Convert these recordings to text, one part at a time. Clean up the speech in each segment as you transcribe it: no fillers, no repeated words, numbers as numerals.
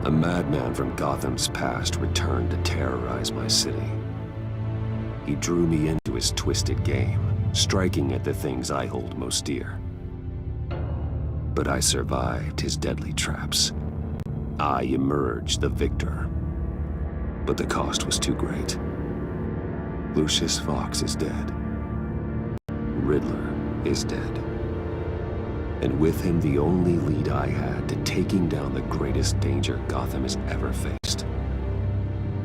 A madman from Gotham's past returned to terrorize my city. He drew me into his twisted game, striking at the things I hold most dear. But I survived his deadly traps. I emerged the victor. But the cost was too great. Lucius Fox is dead. Riddler is dead. And with him, the only lead I had to taking down the greatest danger Gotham has ever faced.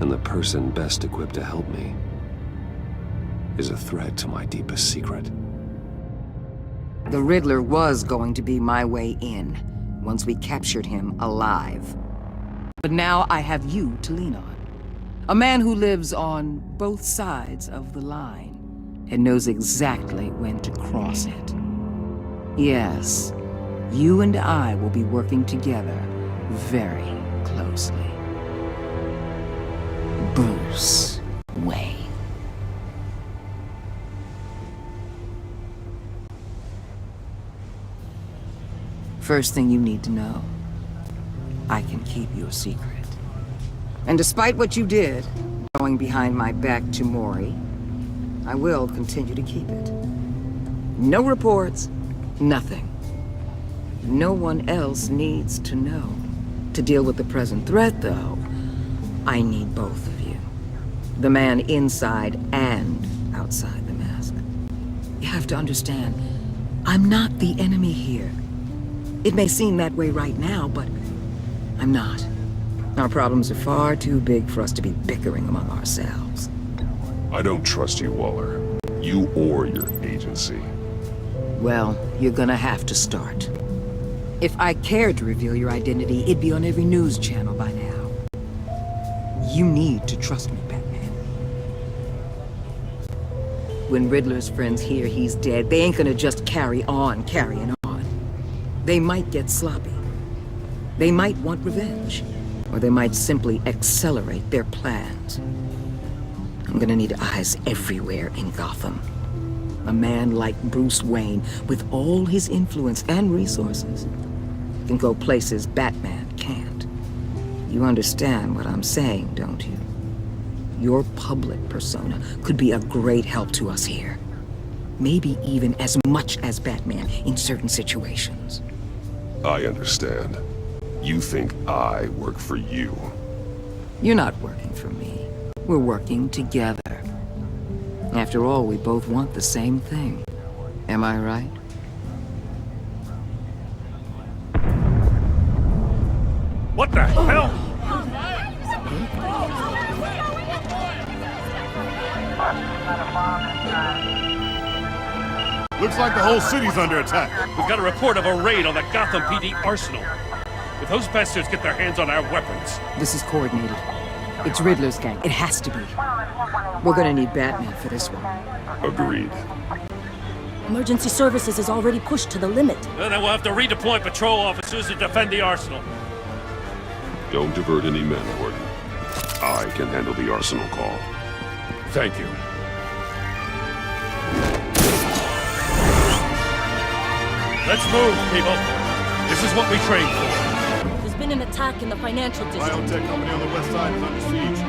And the person best equipped to help me is a threat to my deepest secret. The Riddler was going to be my way in, once we captured him alive. But now I have you to lean on. A man who lives on both sides of the line and knows exactly when to cross it. Yes, you and I will be working together very closely. Bruce Wayne. First thing you need to know, I can keep your secret. And despite what you did, going behind my back to Mori, I will continue to keep it. No reports, nothing. No one else needs to know. To deal with the present threat, though, I need both of you. The man inside and outside the mask. You have to understand, I'm not the enemy here. It may seem that way right now, but I'm not. Our problems are far too big for us to be bickering among ourselves. I don't trust you, Waller. You or your agency. Well, you're gonna have to start. If I cared to reveal your identity, it'd be on every news channel by now. You need to trust me, Batman. When Riddler's friends hear he's dead, they ain't gonna just carry on carrying on. They might get sloppy. They might want revenge. Or they might simply accelerate their plans. I'm gonna need eyes everywhere in Gotham. A man like Bruce Wayne, with all his influence and resources, can go places Batman can't. You understand what I'm saying, don't you? Your public persona could be a great help to us here. Maybe even as much as Batman in certain situations. I understand. You think I work for you. You're not working for me. We're working together. After all, we both want the same thing. Am I right? What the hell? Looks like the whole city's under attack. We've got a report of a raid on the Gotham PD arsenal. If those bastards get their hands on our weapons... This is coordinated. It's Riddler's gang. It has to be. We're gonna need Batman for this one. Agreed. Emergency services is already pushed to the limit. Then we'll have to redeploy patrol officers to defend the arsenal. Don't divert any men, Gordon. I can handle the arsenal call. Thank you. Let's move, people. This is what we trained for. There's been an attack in the financial district. Biotech company on the west side is under siege.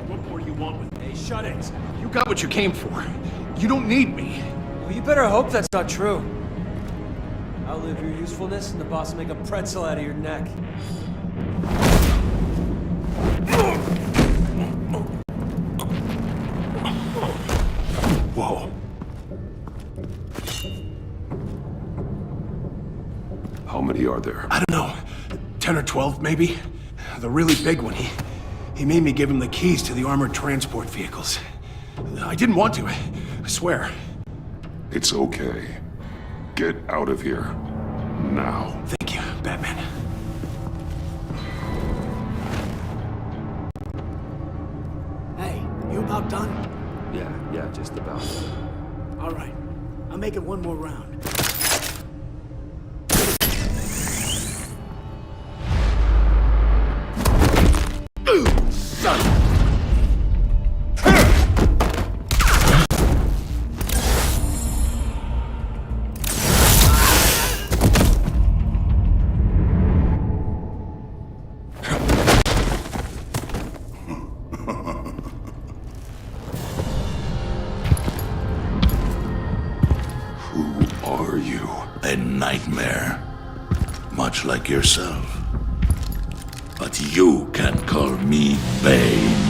What more do you want with me? Hey, shut it. You got what you came for. You don't need me. Well, you better hope that's not true. Outlive your usefulness, and the boss will make a pretzel out of your neck. Whoa. How many are there? I don't know. 10 or 12, maybe? The really big one, He made me give him the keys to the armored transport vehicles. I didn't want to, I swear. It's okay. Get out of here. Now. Thank you, Batman. Hey, you about done? Yeah, just about. All right. I'll make it one more round. A nightmare, much like yourself. But you can call me Bane.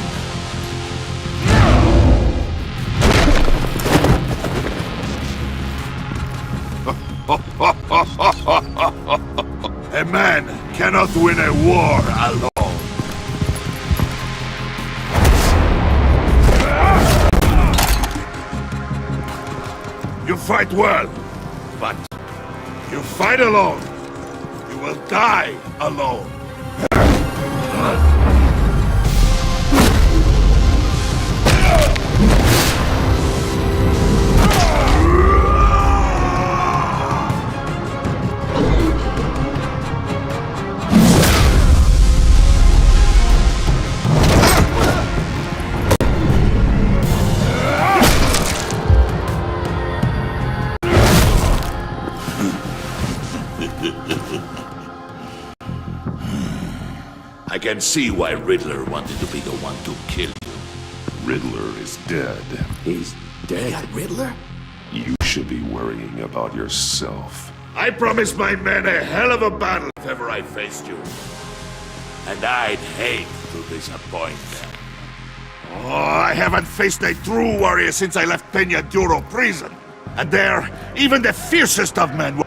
A man cannot win a war alone. You fight well, but you fight alone. You will die alone. I can see why Riddler wanted to be the one to kill you. Riddler is dead. He's dead. Got Riddler? You should be worrying about yourself. I promised my men a hell of a battle if ever I faced you. And I'd hate to disappoint them. Oh, I haven't faced a true warrior since I left Peña Duro prison. And there, even the fiercest of men were...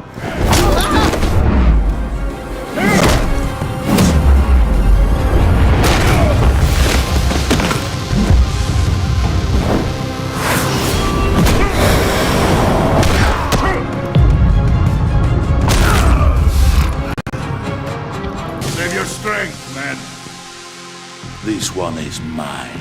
Save your strength, man. This one is mine.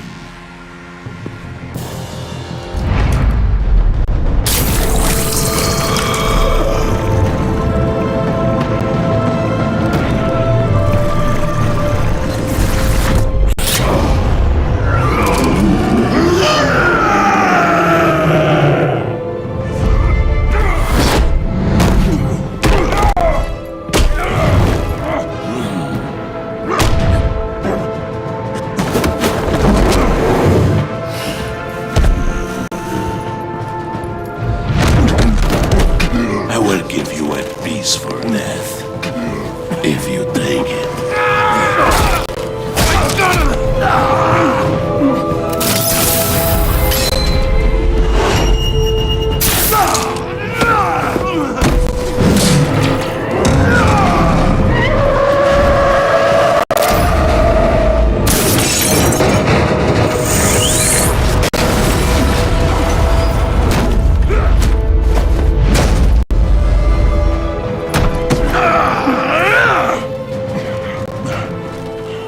I will give you a piece for death, if you take it.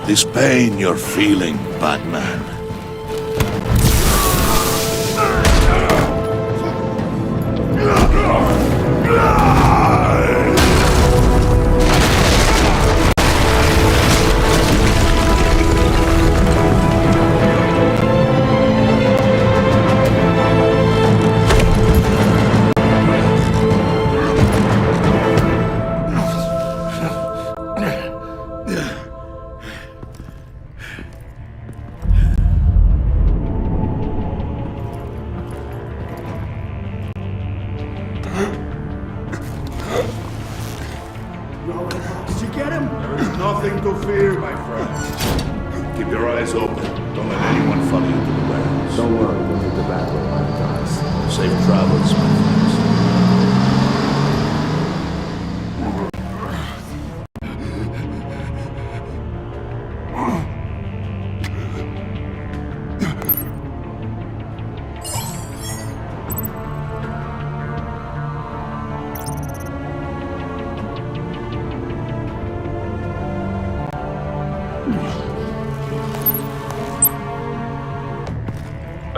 This pain you're feeling, Batman. Did you get him? There is nothing to fear, my friend. Keep your eyes open. Don't let anyone follow you to the warehouse. Don't worry, we'll get the back with my guys. Safe travels, my friends.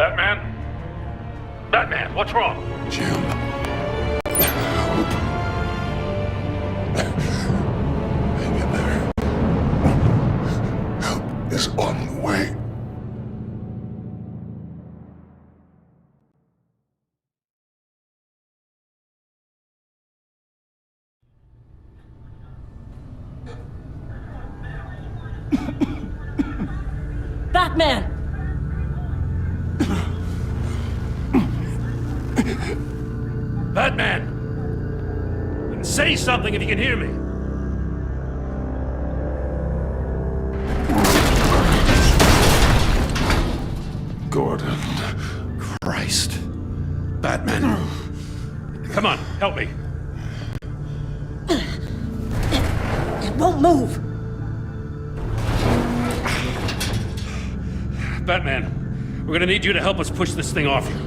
Batman? Batman, what's wrong? Jim. Hang in there. Help is on the way. Batman! Batman! Say something if you can hear me. Gordon. Christ. Batman. Come on, help me. It won't move! Batman, we're gonna need you to help us push this thing off you.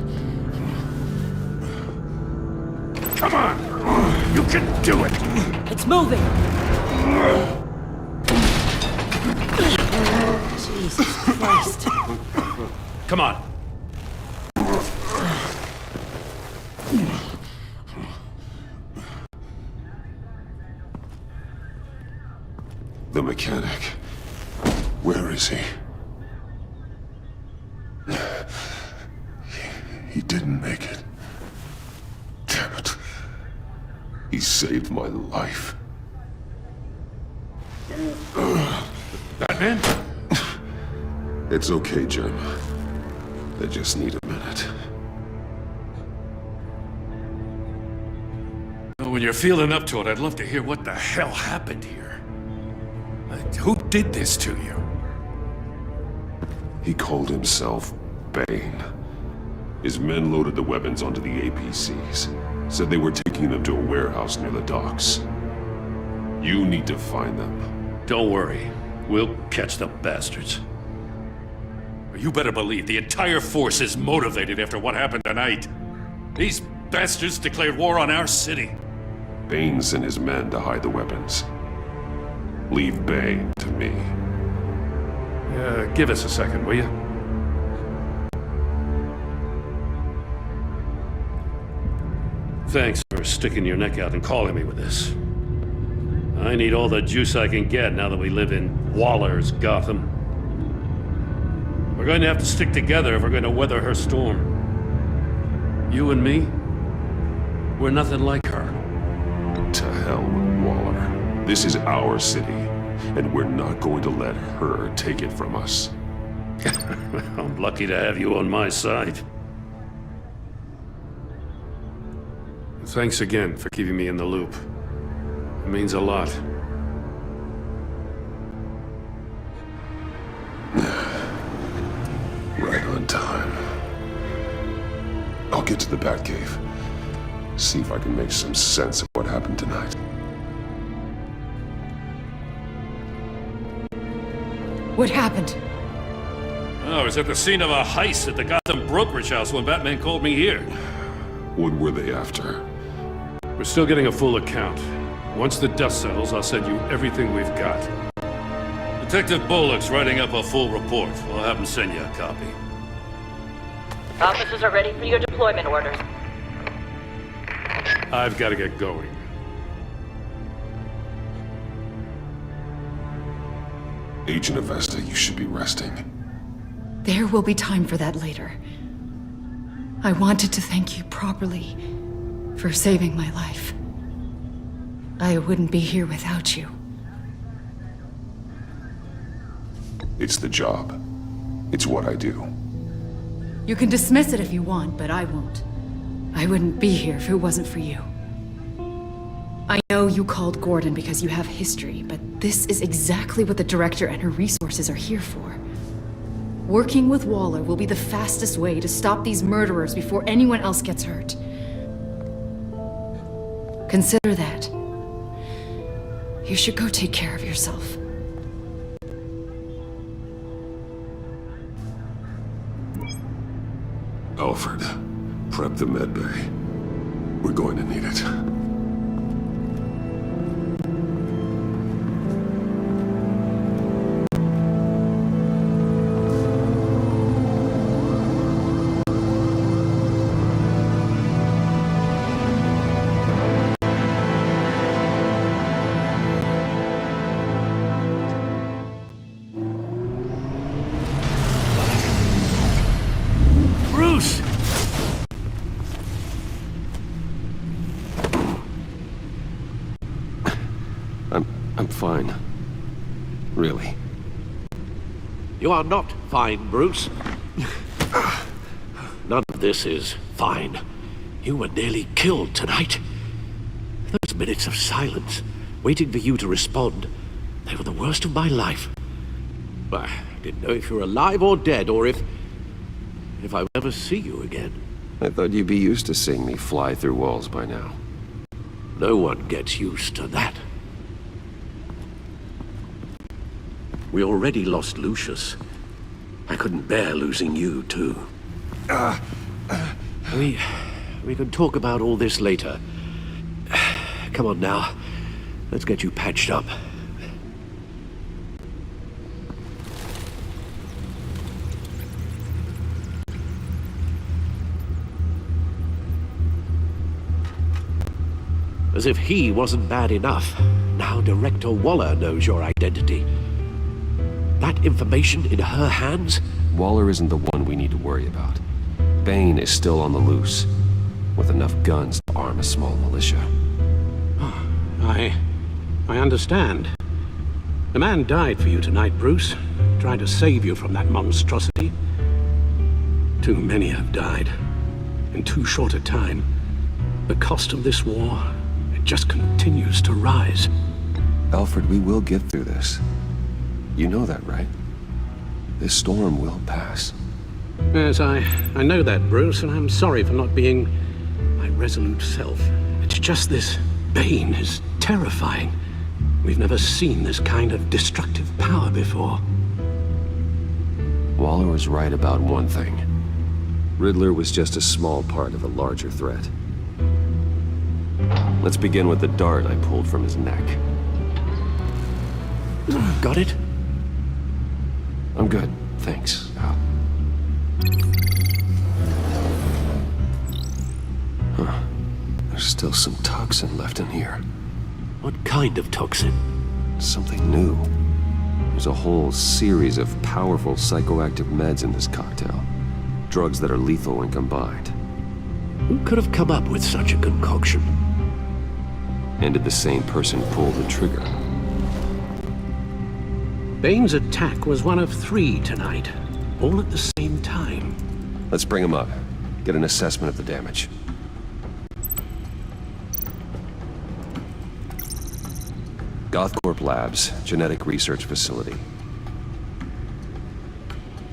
Come on! You can do it! It's moving! Jesus Christ. Come on. The mechanic. Where is he? He didn't make it. Damn it. He saved my life. Batman? It's okay, Jim. I just need a minute. When you're feeling up to it, I'd love to hear what the hell happened here. Who did this to you? He called himself Bane. His men loaded the weapons onto the APCs. Said they were taking them to a warehouse near the docks. You need to find them. Don't worry. We'll catch the bastards. You better believe the entire force is motivated after what happened tonight. These bastards declared war on our city. Bane sent his men to hide the weapons. Leave Bane to me. Give us a second, will you? Thanks for sticking your neck out and calling me with this. I need all the juice I can get now that we live in Waller's Gotham. We're going to have to stick together if we're going to weather her storm. You and me, we're nothing like her. To hell with Waller. This is our city, and we're not going to let her take it from us. I'm lucky to have you on my side. Thanks again for keeping me in the loop. It means a lot. Right on time. I'll get to the Batcave. See if I can make some sense of what happened tonight. What happened? I was at the scene of a heist at the Gotham brokerage house when Batman called me here. What were they after? We're still getting a full account. Once the dust settles, I'll send you everything we've got. Detective Bullock's writing up a full report. We'll have him send you a copy. Officers are ready for your deployment orders. I've got to get going. Agent Avesta, you should be resting. There will be time for that later. I wanted to thank you properly for saving my life. I wouldn't be here without you. It's the job. It's what I do. You can dismiss it if you want, but I won't. I wouldn't be here if it wasn't for you. I know you called Gordon because you have history, but this is exactly what the director and her resources are here for. Working with Waller will be the fastest way to stop these murderers before anyone else gets hurt. Consider that. You should go take care of yourself. Alfred, prep the med bay. We're going to need it. fine. Really. You are not fine, Bruce. None of this is fine. You were nearly killed tonight. Those minutes of silence, waiting for you to respond, they were the worst of my life. I didn't know if you were alive or dead, or if I would ever see you again. I thought you'd be used to seeing me fly through walls by now. No one gets used to that. We already lost Lucius. I couldn't bear losing you, too. We can talk about all this later. Come on now. Let's get you patched up. As if he wasn't bad enough, now Director Waller knows your identity. That information in her hands? Waller isn't the one we need to worry about. Bane is still on the loose, with enough guns to arm a small militia. I understand. The man died for you tonight, Bruce, trying to save you from that monstrosity. Too many have died, in too short a time. The cost of this war, it just continues to rise. Alfred, we will get through this. You know that, right? This storm will pass. Yes, I know that, Bruce, and I'm sorry for not being my resolute self. It's just this Bane is terrifying. We've never seen this kind of destructive power before. Waller was right about one thing. Riddler was just a small part of a larger threat. Let's begin with the dart I pulled from his neck. Got it? I'm good, thanks, Al. Huh. There's still some toxin left in here. What kind of toxin? Something new. There's a whole series of powerful psychoactive meds in this cocktail. Drugs that are lethal when combined. Who could have come up with such a concoction? And did the same person pull the trigger? Bane's attack was one of 3 tonight, all at the same time. Let's bring him up. Get an assessment of the damage. Gothcorp Labs, genetic research facility.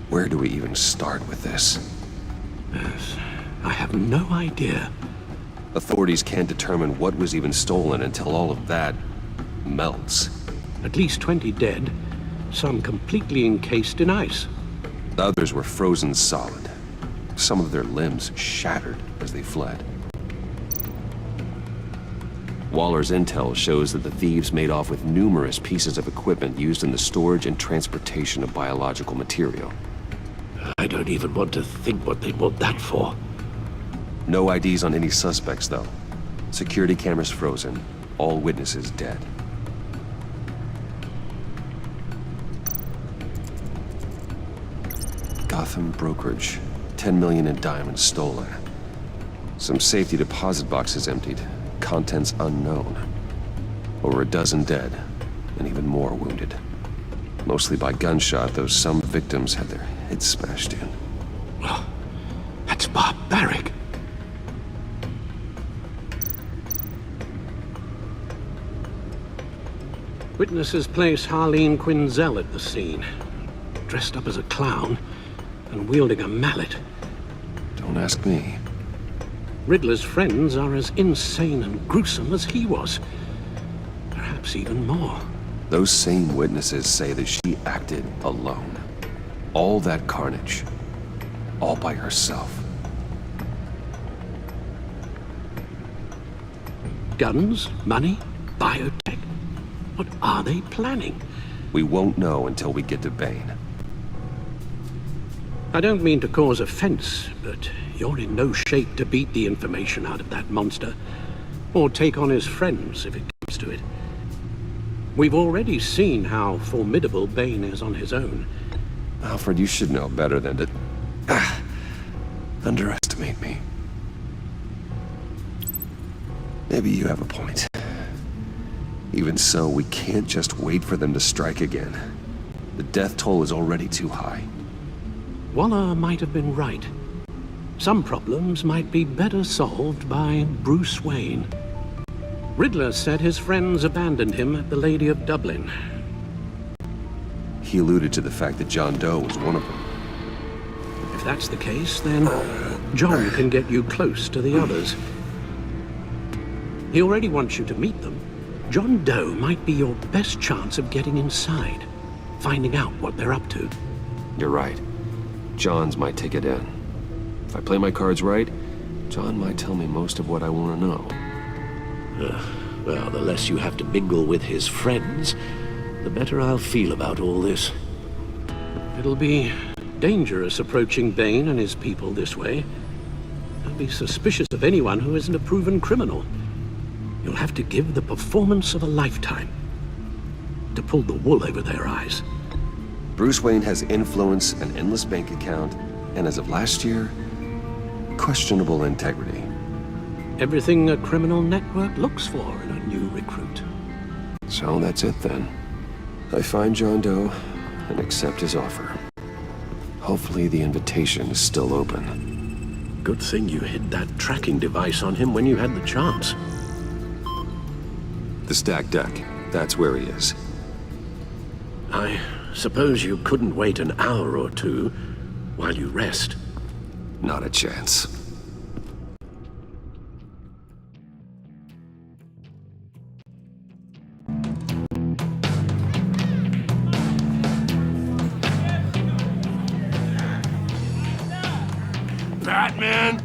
Where do we even start with this? Yes, I have no idea. Authorities can't determine what was even stolen until all of that melts. At least 20 dead, some completely encased in ice. The others were frozen solid. Some of their limbs shattered as they fled. Waller's intel shows that the thieves made off with numerous pieces of equipment used in the storage and transportation of biological material. I don't even want to think what they'd want that for. No IDs on any suspects, though. Security cameras frozen. All witnesses dead. Gotham brokerage. 10 million in diamonds stolen. Some safety deposit boxes emptied. Contents unknown. Over a dozen dead, and even more wounded. Mostly by gunshot, though some victims had their heads smashed in. Oh, that's barbaric. Witnesses place Harleen Quinzel at the scene, dressed up as a clown and wielding a mallet. Don't ask me. Riddler's friends are as insane and gruesome as he was. Perhaps even more. Those same witnesses say that she acted alone. All that carnage. All by herself. Guns, money, biotech. What are they planning? We won't know until we get to Bane. I don't mean to cause offense, but you're in no shape to beat the information out of that monster, or take on his friends if it comes to it. We've already seen how formidable Bane is on his own. Alfred, you should know better than to underestimate me. Maybe you have a point. Even so, we can't just wait for them to strike again. The death toll is already too high. Waller might have been right. Some problems might be better solved by Bruce Wayne. Riddler said his friends abandoned him at the Lady of Dublin. He alluded to the fact that John Doe was one of them. If that's the case, then John can get you close to the others. He already wants you to meet them. John Doe might be your best chance of getting inside, finding out what they're up to. You're right. John's my ticket in. If I play my cards right, John might tell me most of what I want to know. Well, the less you have to mingle with his friends, the better I'll feel about all this. It'll be dangerous approaching Bane and his people this way. I'll be suspicious of anyone who isn't a proven criminal. You'll have to give the performance of a lifetime to pull the wool over their eyes. Bruce Wayne has influence, an endless bank account, and as of last year, questionable integrity. Everything a criminal network looks for in a new recruit. So that's it then. I find John Doe and accept his offer. Hopefully the invitation is still open. Good thing you hid that tracking device on him when you had the chance. The stacked deck, that's where he is. I suppose you couldn't wait an hour or two while you rest. Not a chance. Batman?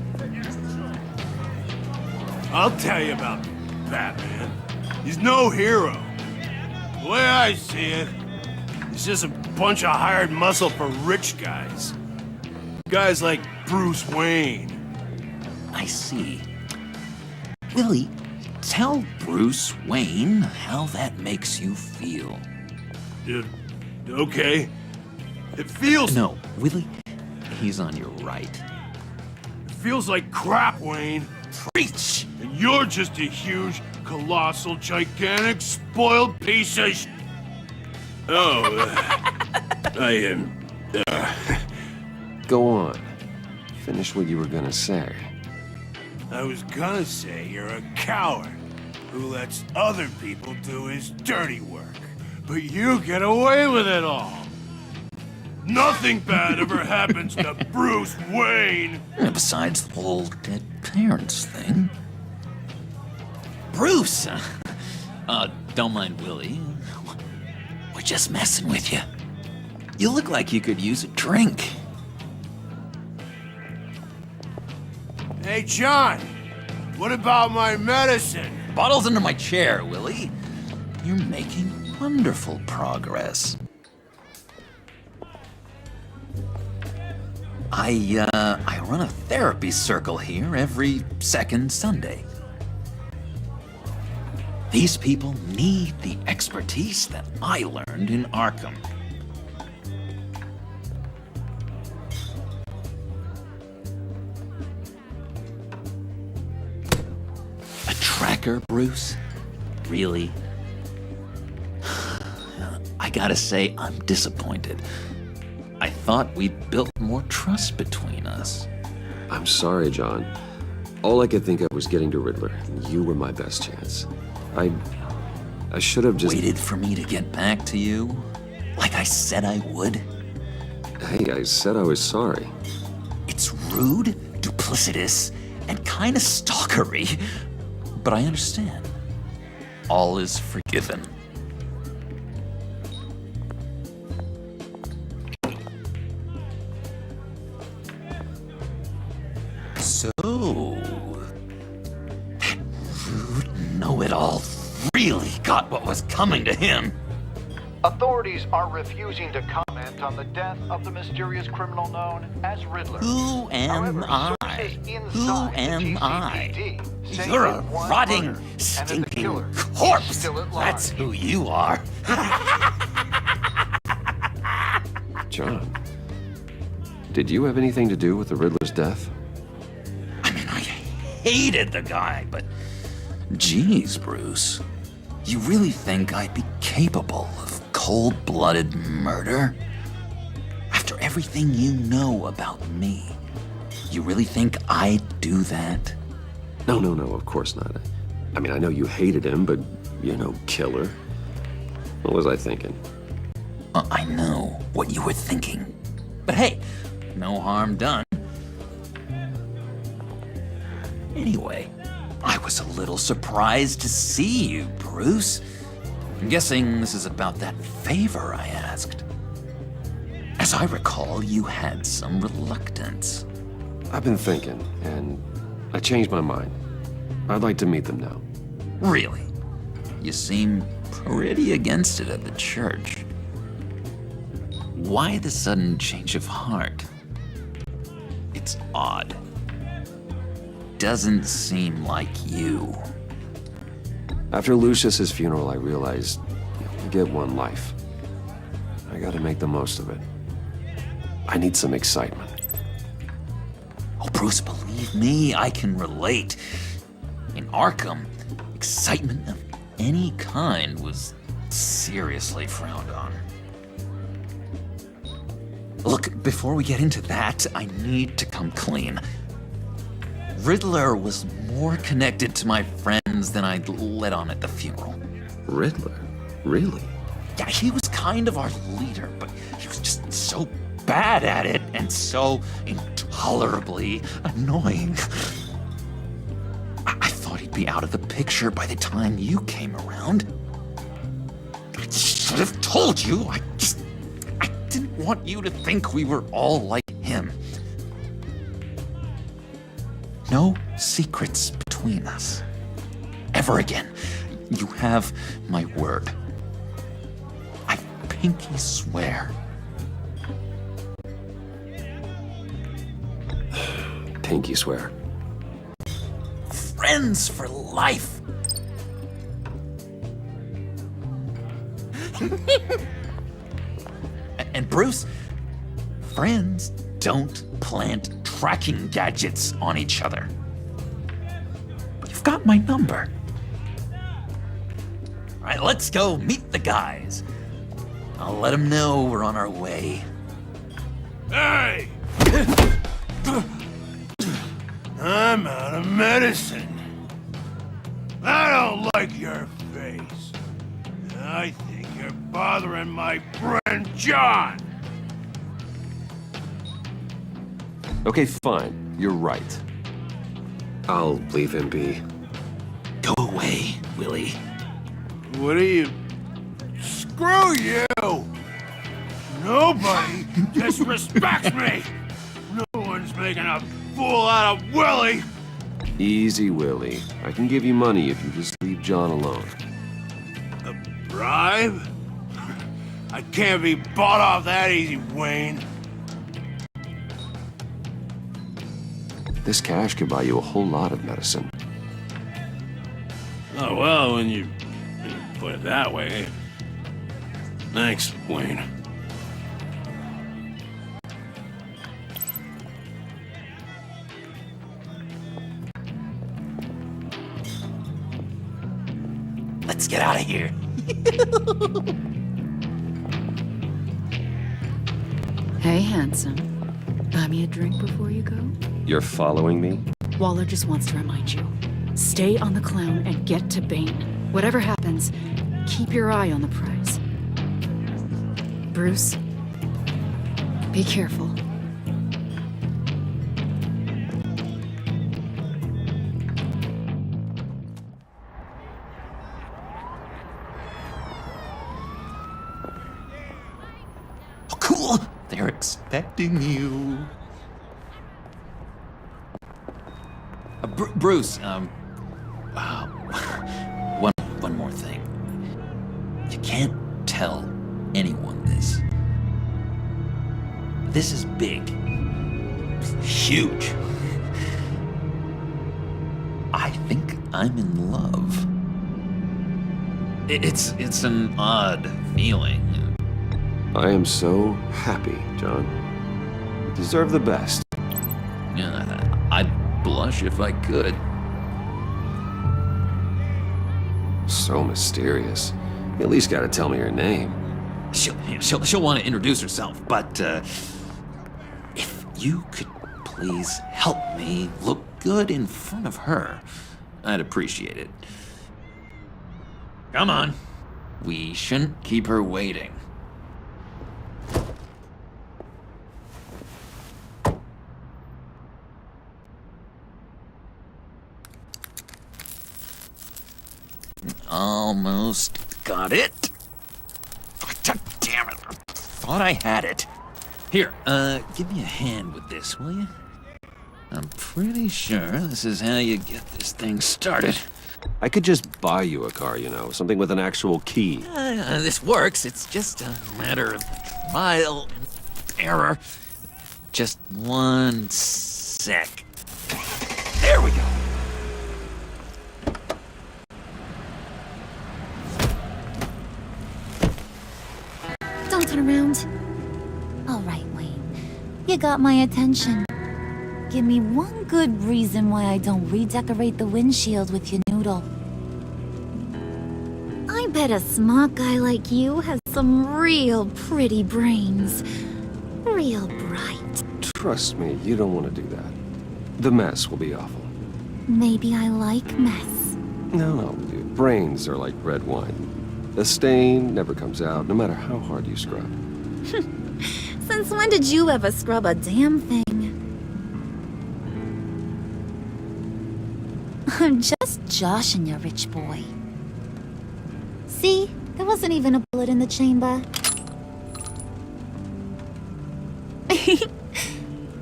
I'll tell you about Batman. He's no hero. The way I see it, he's just a bunch of hired muscle for rich guys. Guys like Bruce Wayne. I see. Willie, tell Bruce Wayne how that makes you feel. Okay. It feels... No, Willie, he's on your right. It feels like crap, Wayne. Preach! And you're just a huge, colossal, gigantic, spoiled piece of sh... Oh, I am... Go on. Finish what you were gonna say. I was gonna say you're a coward who lets other people do his dirty work. But you get away with it all. Nothing bad ever happens to Bruce Wayne. Besides the whole dead parents thing. Bruce! Don't mind Willie. We're just messing with you. You look like you could use a drink. Hey, John. What about my medicine? Bottle's under my chair, Willie. You're making wonderful progress. I run a therapy circle here every second Sunday. These people need the expertise that I learned in Arkham. A tracker, Bruce? Really? I gotta say, I'm disappointed. I thought we'd built more trust between us. I'm sorry, John. All I could think of was getting to Riddler, and you were my best chance. I should have just... Waited for me to get back to you? Like I said I would? Hey, I said I was sorry. It's rude, duplicitous, and kinda stalkery. But I understand. All is forgiven. So, that rude know-it-all really got what was coming to him. Authorities are refusing to comment on the death of the mysterious criminal known as Riddler. Who am I? Who am I? You're a rotting, stinking corpse. That's who you are. John, did you have anything to do with the Riddler's death? I mean, I hated the guy, but geez, Bruce. You really think I'd be capable of cold-blooded murder? After everything you know about me, you really think I'd do that? No, of course not. I mean, I know you hated him, but you're no killer. What was I thinking? I know what you were thinking. But hey, no harm done. Anyway, I was a little surprised to see you, Bruce. I'm guessing this is about that favor I asked. As I recall, you had some reluctance. I've been thinking, and I changed my mind. I'd like to meet them now. Really? You seem pretty against it at the church. Why the sudden change of heart? It's odd. Doesn't seem like you. After Lucius's funeral, I realized you get one life. I gotta make the most of it. I need some excitement. Oh, Bruce, believe me, I can relate. In Arkham, excitement of any kind was seriously frowned on. Look, before we get into that, I need to come clean. Riddler was more connected to my friends than I'd let on at the funeral. Riddler? Really? Yeah, he was kind of our leader, but he was just so bad at it and so intolerably annoying. I thought he'd be out of the picture by the time you came around. I should have told you. I didn't want you to think we were all like him. No secrets between us. Ever again. You have my word. I pinky swear. Pinky swear. Friends for life. And Bruce, friends don't plant tracking gadgets on each other. You've got my number. All right, let's go meet the guys. I'll let them know we're on our way. Hey! I'm out of medicine. I don't like your face. I think you're bothering my friend John. Okay, fine. You're right. I'll leave him be. Go away, Willie. What are you... Screw you! Nobody disrespects me! No one's making a fool out of Willie! Easy, Willie. I can give you money if you just leave John alone. A bribe? I can't be bought off that easy, Wayne. This cash could buy you a whole lot of medicine. Oh, well, when you put it that way. Thanks, Wayne. Let's get out of here. Hey, handsome. Buy me a drink before you go? You're following me? Waller just wants to remind you. Stay on the clown and get to Bane. Whatever happens, keep your eye on the prize. Bruce, be careful. Oh, cool! They're expecting you. Bruce, one more thing. You can't tell anyone this. This is big. Huge. I think I'm in love. It's an odd feeling. I am so happy, John. You deserve the best. Yeah, I'd blush if I could. So mysterious. You at least gotta tell me her name. She'll want to introduce herself, but if you could please help me look good in front of her, I'd appreciate it. Come on. We shouldn't keep her waiting. Almost got it. God damn it. Thought I had it. Here, give me a hand with this, will you? I'm pretty sure this is how you get this thing started. I could just buy you a car, you know, something with an actual key. This works. It's just a matter of trial and error. Just one sec. There we go. Don't turn around. All right, Wayne. You got my attention. Give me one good reason why I don't redecorate the windshield with your noodle. I bet a smart guy like you has some real pretty brains. Real bright. Trust me, you don't want to do that. The mess will be awful. Maybe I like mess. No, brains are like red wine. The stain never comes out, no matter how hard you scrub. Since when did you ever scrub a damn thing? I'm just joshing you, rich boy. See? There wasn't even a bullet in the chamber.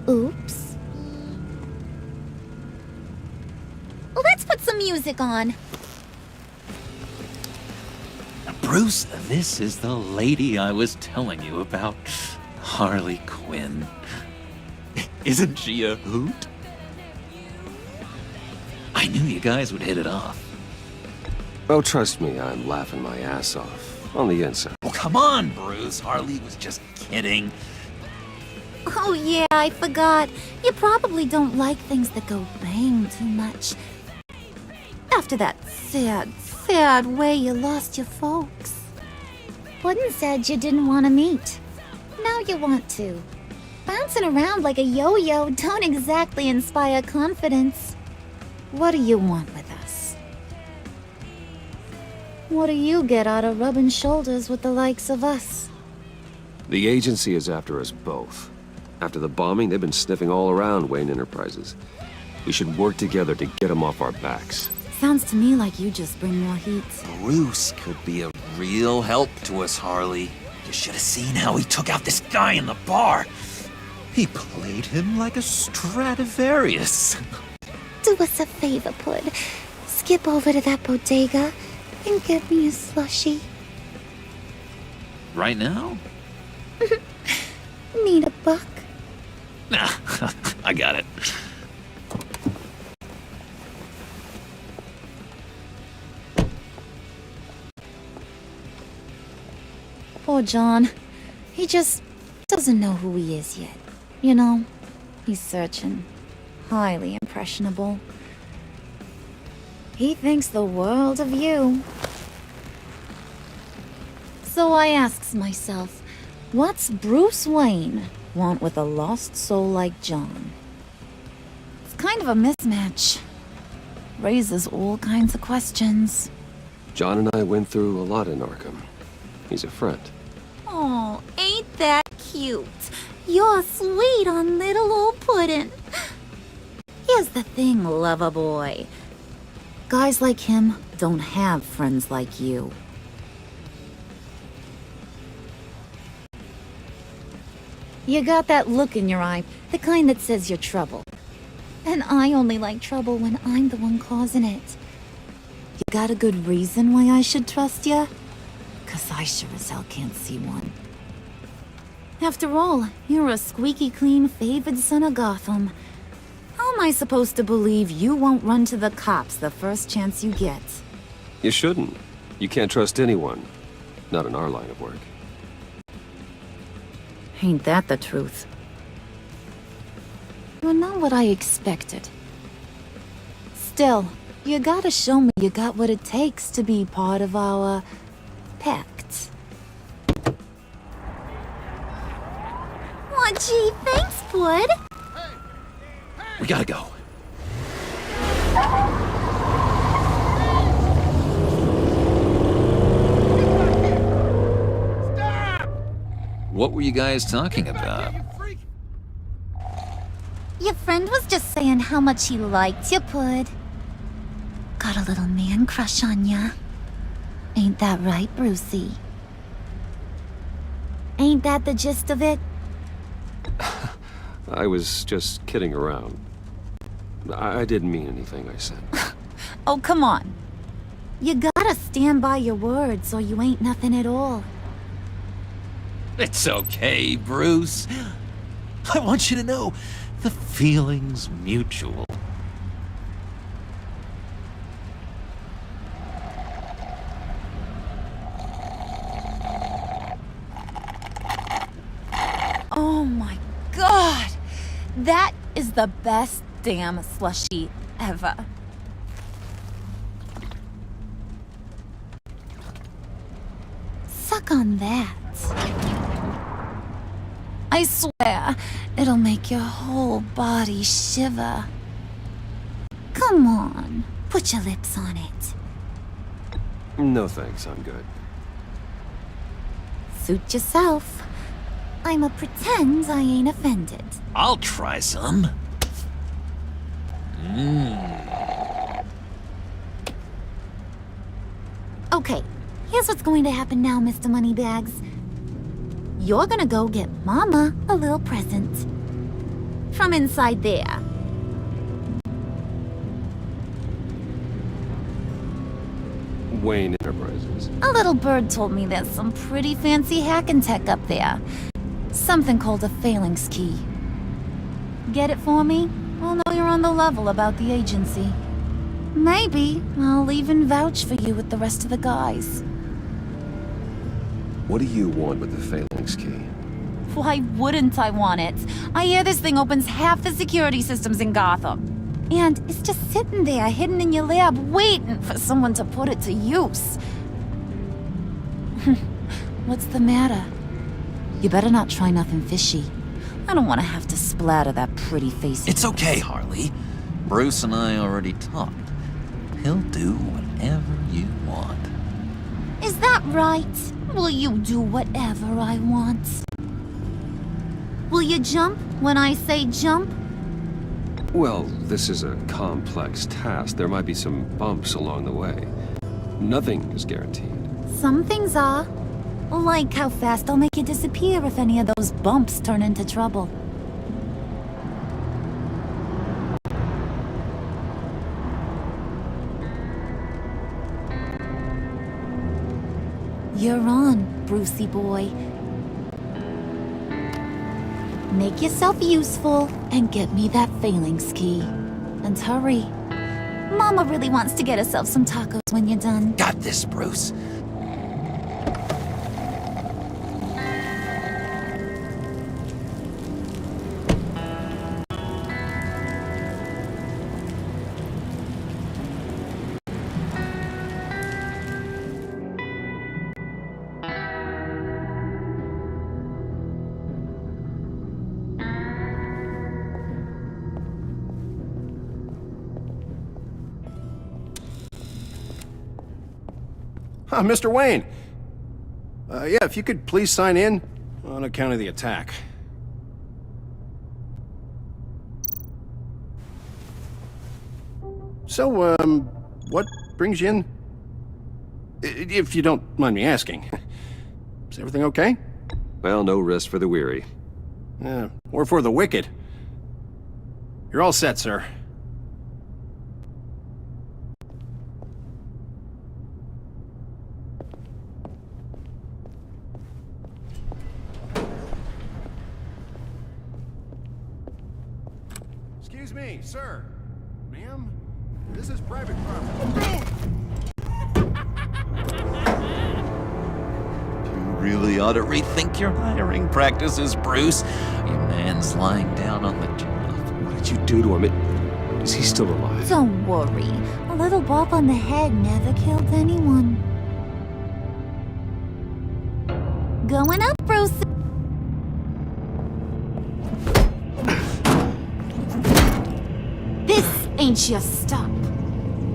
Oops. Let's put some music on. Bruce, this is the lady I was telling you about. Harley Quinn. Isn't she a hoot? I knew you guys would hit it off. Oh, trust me, I'm laughing my ass off. On the inside. Oh, come on, Bruce. Harley was just kidding. Oh yeah, I forgot. You probably don't like things that go bang too much. After that sad way you lost your folks. Puddin' said you didn't want to meet. Now you want to. Bouncing around like a yo-yo don't exactly inspire confidence. What do you want with us? What do you get out of rubbing shoulders with the likes of us? The agency is after us both. After the bombing, they've been sniffing all around Wayne Enterprises. We should work together to get them off our backs. Sounds to me like you just bring more heat. Bruce could be a real help to us, Harley. You should have seen how he took out this guy in the bar. He played him like a Stradivarius. Do us a favor, Pud. Skip over to that bodega and get me a slushie. Right now? Need a buck? Nah, I got it. Poor John. He just doesn't know who he is yet. You know, he's searching. Highly impressionable. He thinks the world of you. So I asks myself, what's Bruce Wayne want with a lost soul like John? It's kind of a mismatch. Raises all kinds of questions. John and I went through a lot in Arkham. He's a friend. Oh, ain't that cute? You're sweet on little old Puddin'. Here's the thing, lover boy. Guys like him don't have friends like you. You got that look in your eye, the kind that says you're trouble. And I only like trouble when I'm the one causing it. You got a good reason why I should trust you? 'Cause I sure as hell can't see one. After all, you're a squeaky clean favored son of Gotham. How am I supposed to believe you won't run to the cops the first chance you get? You shouldn't. You can't trust anyone. Not in our line of work. Ain't that the truth? You're not what I expected. Still, you gotta show me you got what it takes to be part of our pact. Aw, gee, thanks, bud. We gotta go. What were you guys talking about? Your friend was just saying how much he liked you, Pud. Got a little man crush on ya. Ain't that right, Brucey? Ain't that the gist of it? I was just kidding around. I didn't mean anything I said. Oh, come on. You gotta stand by your words or you ain't nothing at all. It's okay, Bruce. I want you to know the feeling's mutual. Oh my god! That is the best damn slushie ever. Suck on that. I swear, it'll make your whole body shiver. Come on, put your lips on it. No thanks, I'm good. Suit yourself. I'ma pretend I ain't offended. I'll try some. Okay, here's what's going to happen now, Mr. Moneybags. You're gonna go get Mama a little present. From inside there. Wayne Enterprises. A little bird told me there's some pretty fancy hacking tech up there. Something called a phalanx key. Get it for me? I'll know you're on the level about the agency. Maybe I'll even vouch for you with the rest of the guys. What do you want with the phalanx key? Why wouldn't I want it? I hear this thing opens half the security systems in Gotham. And it's just sitting there, hidden in your lab, waiting for someone to put it to use. What's the matter? You better not try nothing fishy. I don't want to have to splatter that pretty face. It's okay, Harley. Bruce and I already talked. He'll do whatever you want. Is that right? Will you do whatever I want? Will you jump when I say jump? Well, this is a complex task. There might be some bumps along the way. Nothing is guaranteed. Some things are. Like how fast I'll make you disappear if any of those bumps turn into trouble. You're on, Brucey boy. Make yourself useful and get me that phalanx key. And hurry. Mama really wants to get herself some tacos when you're done. Got this, Bruce. Mr. Wayne. Yeah, if you could please sign in on account of the attack. So, what brings you in? If you don't mind me asking. Is everything okay? Well, no rest for the weary. Or for the wicked. You're all set, sir. Excuse me, sir. Ma'am? This is private property. You really ought to rethink your hiring practices, Bruce. Your man's lying down on the job. What did you do to him? Is he still alive? Don't worry. A little bop on the head never killed anyone. Going up, Bruce. This ain't your stop.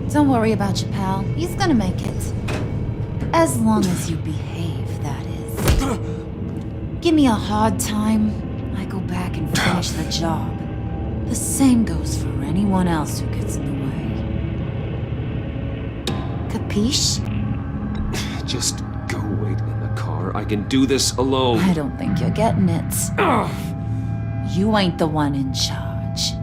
Don't worry about your pal. He's gonna make it. As long as you behave, that is. Give me a hard time, I go back and finish the job. The same goes for anyone else who gets in the way. Capiche? Just go wait in the car. I can do this alone. I don't think you're getting it. You ain't the one in charge.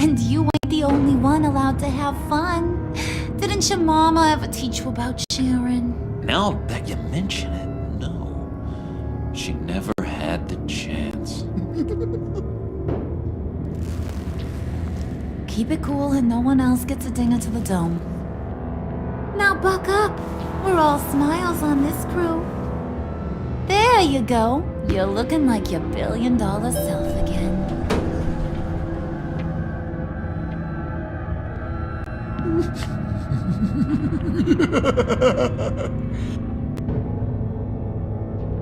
And you ain't the only one allowed to have fun. Didn't your mama ever teach you about sharing? Now that you mention it, no. She never had the chance. Keep it cool and no one else gets a dinger to the dome. Now buck up. We're all smiles on this crew. There you go. You're looking like your billion-dollar self again.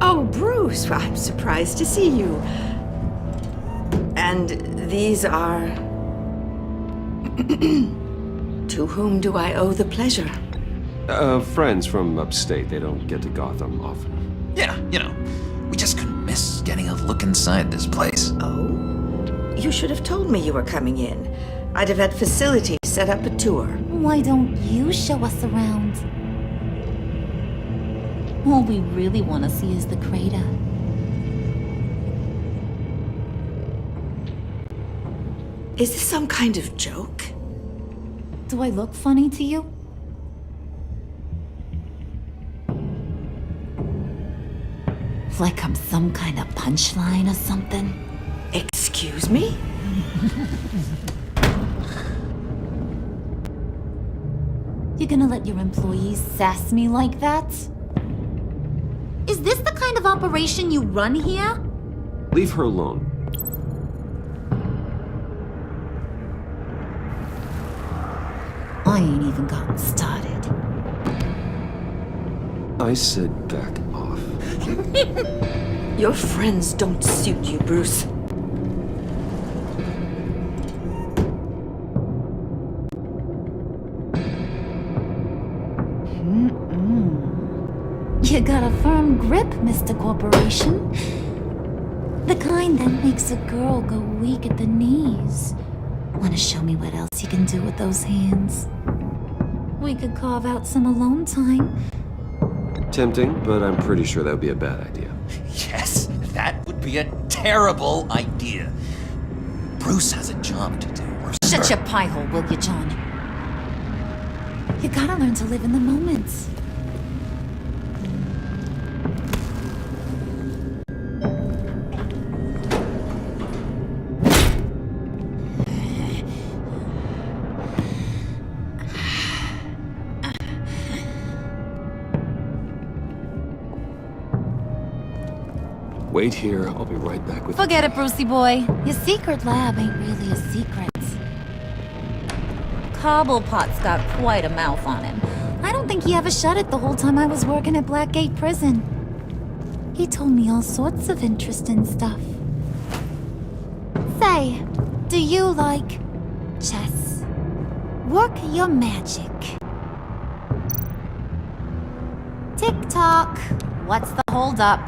Oh, Bruce, I'm surprised to see you. And these are... To whom do I owe the pleasure? Friends from upstate. They don't get to Gotham often. Yeah, you know, we just couldn't miss getting a look inside this place. Oh? You should have told me you were coming in. I'd have had facilities set up a tour. Why don't you show us around? All we really want to see is the crater. Is this some kind of joke? Do I look funny to you? Like I'm some kind of punchline or something? Excuse me? You're gonna let your employees sass me like that? Is this the kind of operation you run here? Leave her alone. I ain't even gotten started. I said back off. Your friends don't suit you, Bruce. You got a firm grip, Mr. Corporation. The kind that makes a girl go weak at the knees. Wanna show me what else you can do with those hands? We could carve out some alone time. Tempting, but I'm pretty sure that would be a bad idea. Yes, that would be a terrible idea. Bruce has a job to do. Shut your pie hole, will you, John? You gotta learn to live in the moments. Wait here, I'll be right back with Forget it, Brucey boy. Your secret lab ain't really a secret. Cobblepot's got quite a mouth on him. I don't think he ever shut it the whole time I was working at Blackgate Prison. He told me all sorts of interesting stuff. Say, do you like chess? Work your magic. Tick-tock. What's the holdup?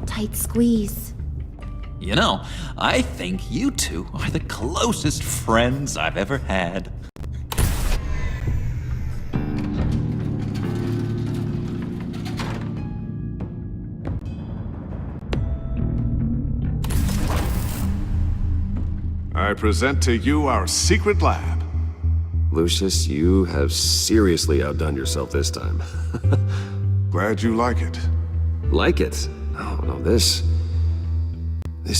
Tight squeeze. You know, I think you two are the closest friends I've ever had. I present to you our secret lab. Lucius, you have seriously outdone yourself this time. Glad you like it. Like it? Oh, no, this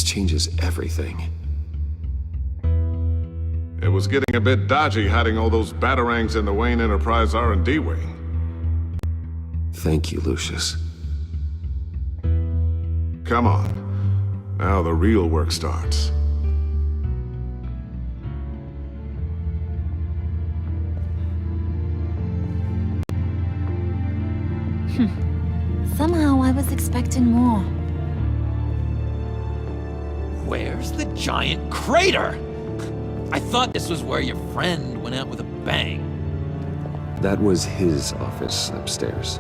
changes everything. It was getting a bit dodgy hiding all those batarangs in the Wayne Enterprise R&D wing. Thank you, Lucius. Come on. Now the real work starts. Somehow I was expecting more. Where's the giant crater? I thought this was where your friend went out with a bang. That was his office upstairs.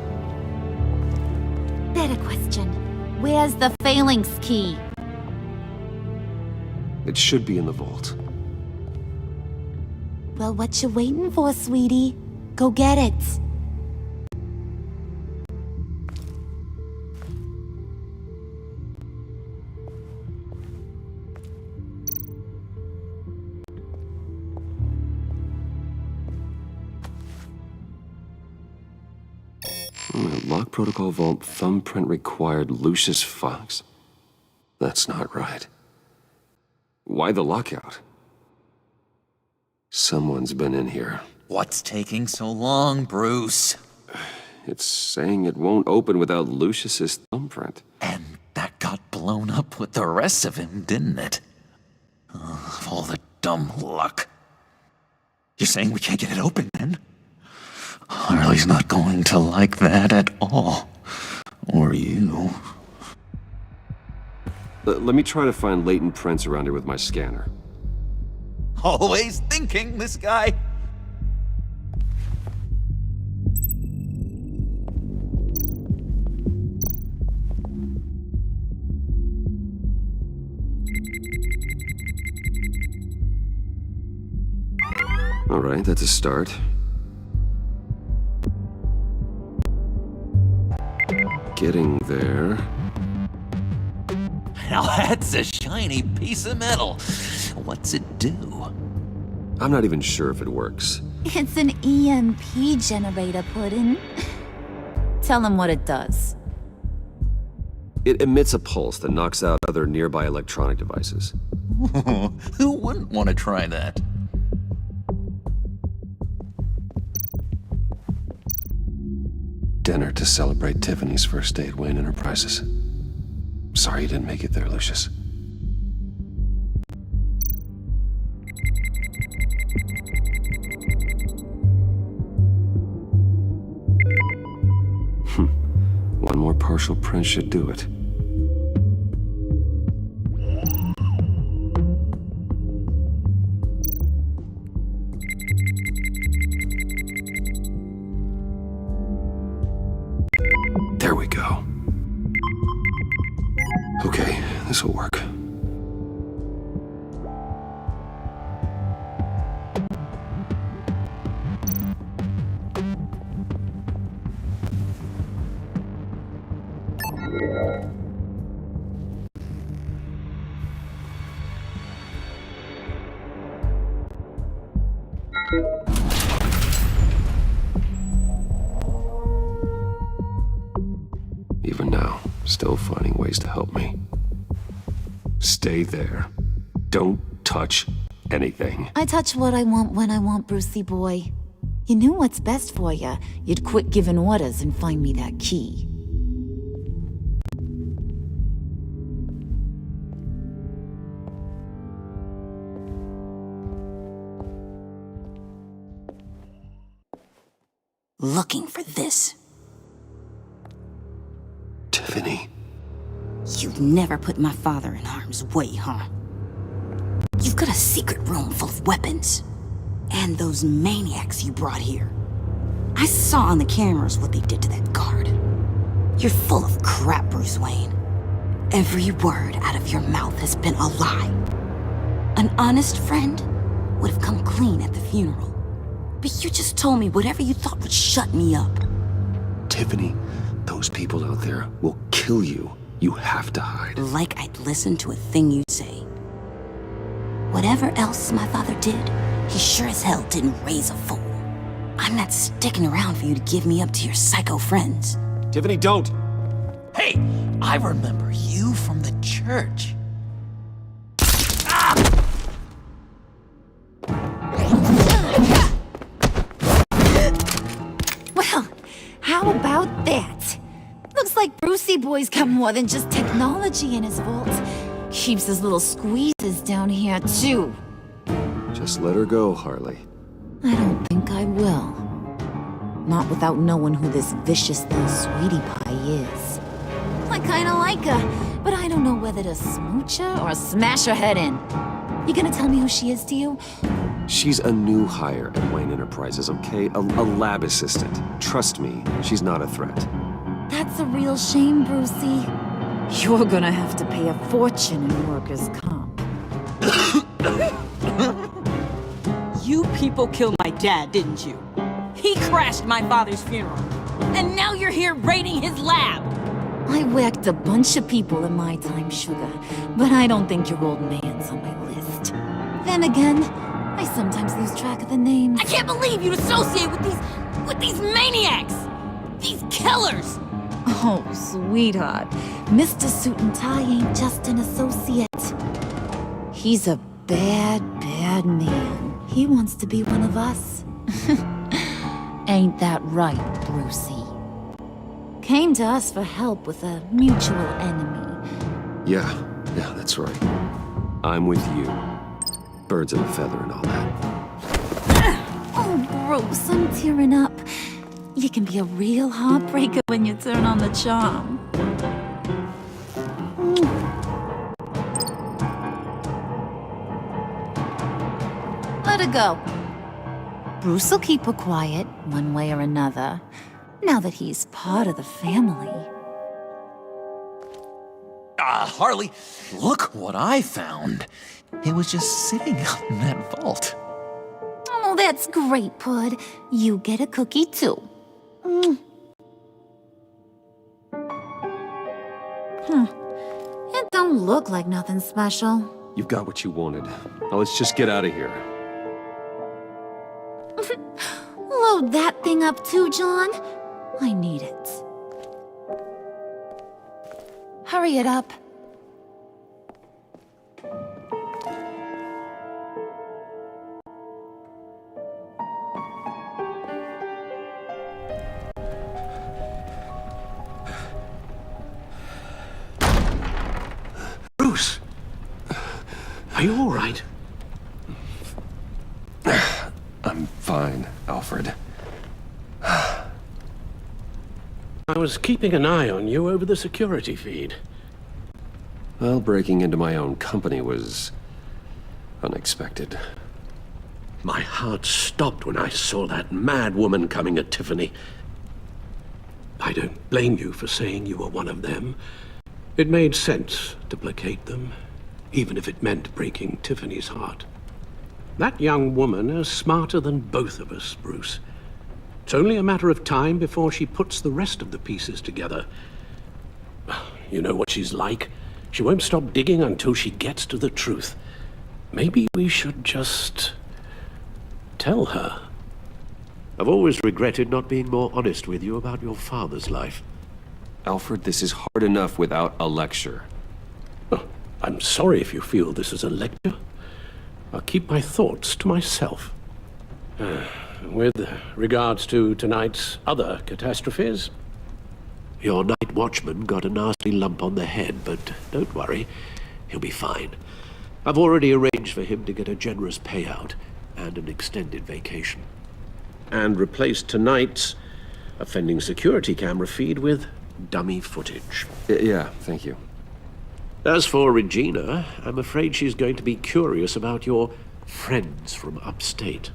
Better question. Where's the phalanx key? It should be in the vault. Well, what you waiting for, sweetie? Go get it. Lock protocol vault thumbprint required Lucius Fox? That's not right. Why the lockout? Someone's been in here. What's taking so long, Bruce? It's saying it won't open without Lucius's thumbprint. And that got blown up with the rest of him, didn't it? All the dumb luck. You're saying we can't get it open, then? Harley's not going to like that at all. Or you. Let me try to find latent prints around here with my scanner. Always thinking, this guy. All right, that's a start. Getting there. Now that's a shiny piece of metal. What's it do? I'm not even sure if it works. It's an EMP generator, Puddin'. Tell him what it does. It emits a pulse that knocks out other nearby electronic devices. Who wouldn't want to try that? Dinner to celebrate Tiffany's first day at Wayne Enterprises. Sorry you didn't make it there, Lucius. One more partial print should do it. There we go. Okay, this will work. Even now, still finding ways to help me. Stay there. Don't touch anything. I touch what I want when I want, Brucey boy. You knew what's best for you. You'd quit giving orders and find me that key. Looking for this. Tiffany. You'd never put my father in harm's way, huh? You've got a secret room full of weapons. And those maniacs you brought here. I saw on the cameras what they did to that guard. You're full of crap, Bruce Wayne. Every word out of your mouth has been a lie. An honest friend would have come clean at the funeral. But you just told me whatever you thought would shut me up. Tiffany, those people out there will kill you. You have to hide. Like I'd listen to a thing you say. Whatever else my father did, he sure as hell didn't raise a fool. I'm not sticking around for you to give me up to your psycho friends. Tiffany, don't! Hey, I remember you from the church. Well, How about that? Looks like Brucey Boy's got more than just technology in his vault. Keeps his little squeezes down here, too. Just let her go, Harley. I don't think I will. Not without knowing who this vicious little sweetie pie is. I kinda like her, but I don't know whether to smooch her or smash her head in. You gonna tell me who she is to you? She's a new hire at Wayne Enterprises, okay? A lab assistant. Trust me, she's not a threat. That's a real shame, Brucey. You're gonna have to pay a fortune in workers' comp. You people killed my dad, didn't you? He crashed my father's funeral. And now you're here raiding his lab! I whacked a bunch of people in my time, Sugar, but I don't think your old man's on my list. Then again, I sometimes lose track of the names. I can't believe you'd associate with these maniacs! These killers! Oh, sweetheart. Mr. Suit and Tie ain't just an associate. He's a bad, bad man. He wants to be one of us. Ain't that right, Brucey? Came to us for help with a mutual enemy. Yeah, that's right. I'm with you. Birds of a feather and all that. Oh, Bruce, I'm tearing up. You can be a real heartbreaker when you turn on the charm. Let her go. Bruce will keep her quiet, one way or another, now that he's part of the family. Harley, look what I found. It was just sitting out in that vault. Oh, that's great, Pud. You get a cookie, too. It don't look like nothing special. You've got what you wanted. Now let's just get out of here. Load that thing up too, John. I need it. Hurry it up. Bruce! Are you all right? I'm fine, Alfred. I was keeping an eye on you over the security feed. Well, breaking into my own company was unexpected. My heart stopped when I saw that mad woman coming at Tiffany. I don't blame you for saying you were one of them. It made sense to placate them, even if it meant breaking Tiffany's heart. That young woman is smarter than both of us, Bruce. It's only a matter of time before she puts the rest of the pieces together. You know what she's like. She won't stop digging until she gets to the truth. Maybe we should just tell her. I've always regretted not being more honest with you about your father's life. Alfred, this is hard enough without a lecture. Oh, I'm sorry if you feel this is a lecture. I'll keep my thoughts to myself. With regards to tonight's other catastrophes, your night watchman got a nasty lump on the head, but don't worry, he'll be fine. I've already arranged for him to get a generous payout and an extended vacation. And replaced tonight's offending security camera feed with dummy footage. Yeah, thank you. As for Regina, I'm afraid she's going to be curious about your friends from upstate.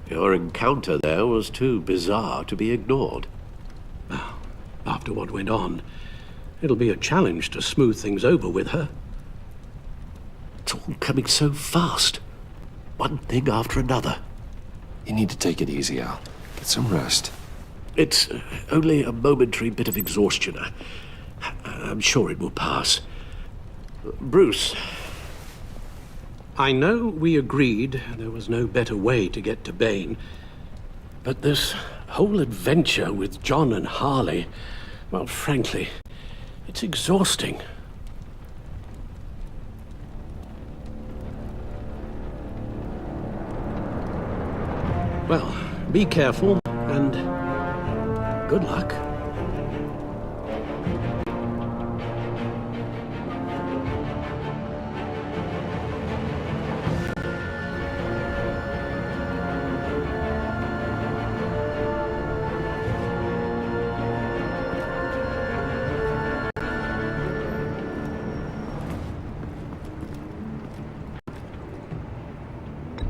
Your encounter there was too bizarre to be ignored. Well, after what went on, it'll be a challenge to smooth things over with her. It's all coming so fast. One thing after another. You need to take it easy, Al. Get some rest. It's only a momentary bit of exhaustion. I'm sure it will pass. Bruce. I know we agreed there was no better way to get to Bane, but this whole adventure with John and Harley, well, frankly, it's exhausting. Well, be careful, and Good luck.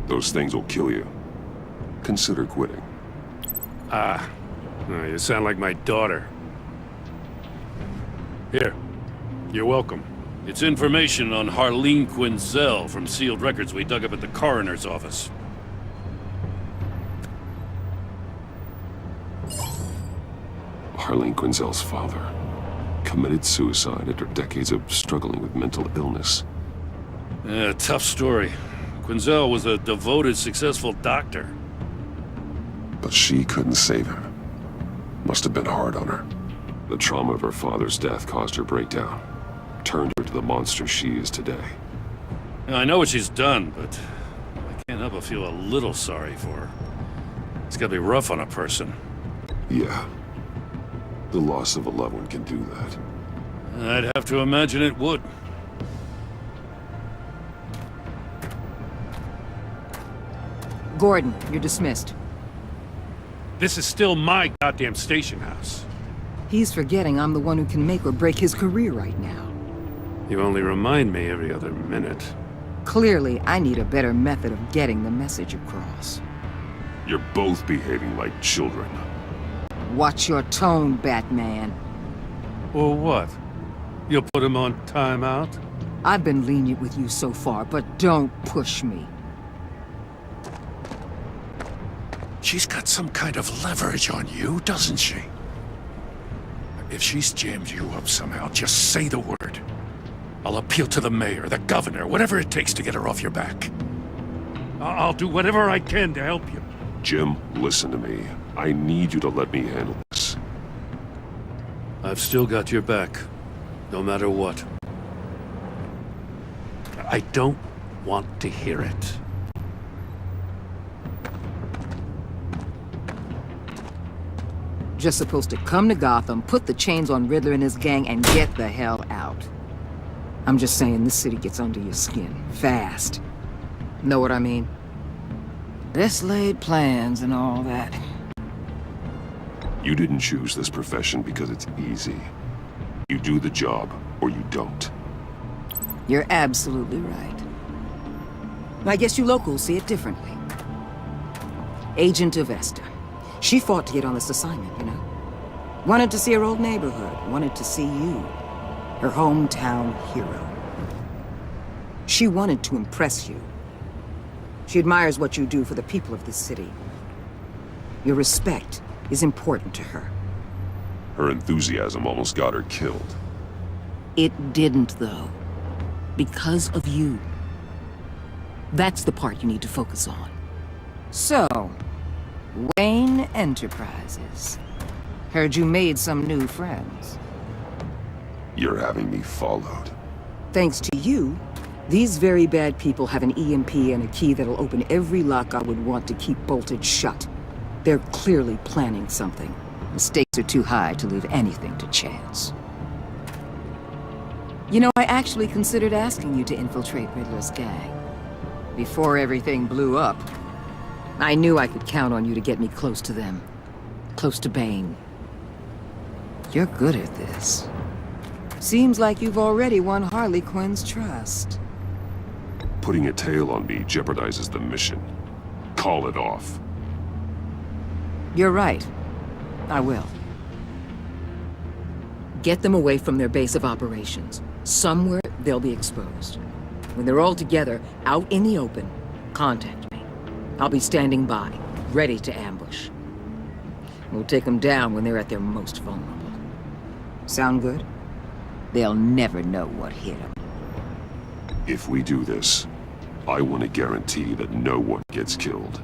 Those things will kill you. Consider quitting. You sound like my daughter. Here. You're welcome. It's information on Harleen Quinzel from sealed records we dug up at the coroner's office. Harleen Quinzel's father committed suicide after decades of struggling with mental illness. Tough story. Quinzel was a devoted, successful doctor. But she couldn't save him. Must have been hard on her. The trauma of her father's death caused her breakdown. Turned her to the monster she is today. I know what she's done, but I can't help but feel a little sorry for her. It's gotta be rough on a person. Yeah. The loss of a loved one can do that. I'd have to imagine it would. Gordon, you're dismissed. This is still my goddamn station house. He's forgetting I'm the one who can make or break his career right now. You only remind me every other minute. Clearly, I need a better method of getting the message across. You're both behaving like children. Watch your tone, Batman. Or what? You'll put him on timeout? I've been lenient with you so far, but don't push me. She's got some kind of leverage on you, doesn't she? If she's jammed you up somehow, just say the word. I'll appeal to the mayor, the governor, whatever it takes to get her off your back. I'll do whatever I can to help you. Jim, listen to me. I need you to let me handle this. I've still got your back, no matter what. I don't want to hear it. Just supposed to come to Gotham, put the chains on Riddler and his gang, and get the hell out. I'm just saying, this city gets under your skin. Fast. Know what I mean? This laid plans and all that. You didn't choose this profession because it's easy. You do the job, or you don't. You're absolutely right. I guess you locals see it differently. Agent Avesta. She fought to get on this assignment, you know? Wanted to see her old neighborhood, wanted to see you, her hometown hero. She wanted to impress you. She admires what you do for the people of this city. Your respect is important to her. Her enthusiasm almost got her killed. It didn't, though. Because of you. That's the part you need to focus on. So, Wayne Enterprises. Heard you made some new friends. You're having me followed. Thanks to you, these very bad people have an EMP and a key that'll open every lock I would want to keep bolted shut. They're clearly planning something. The stakes are too high to leave anything to chance. You know, I actually considered asking you to infiltrate Riddler's gang. Before everything blew up, I knew I could count on you to get me close to them. Close to Bane. You're good at this. Seems like you've already won Harley Quinn's trust. Putting a tail on me jeopardizes the mission. Call it off. You're right. I will. Get them away from their base of operations. Somewhere they'll be exposed. When they're all together, out in the open, contact me. I'll be standing by, ready to ambush. We'll take them down when they're at their most vulnerable. Sound good? They'll never know what hit them. If we do this, I want to guarantee that no one gets killed.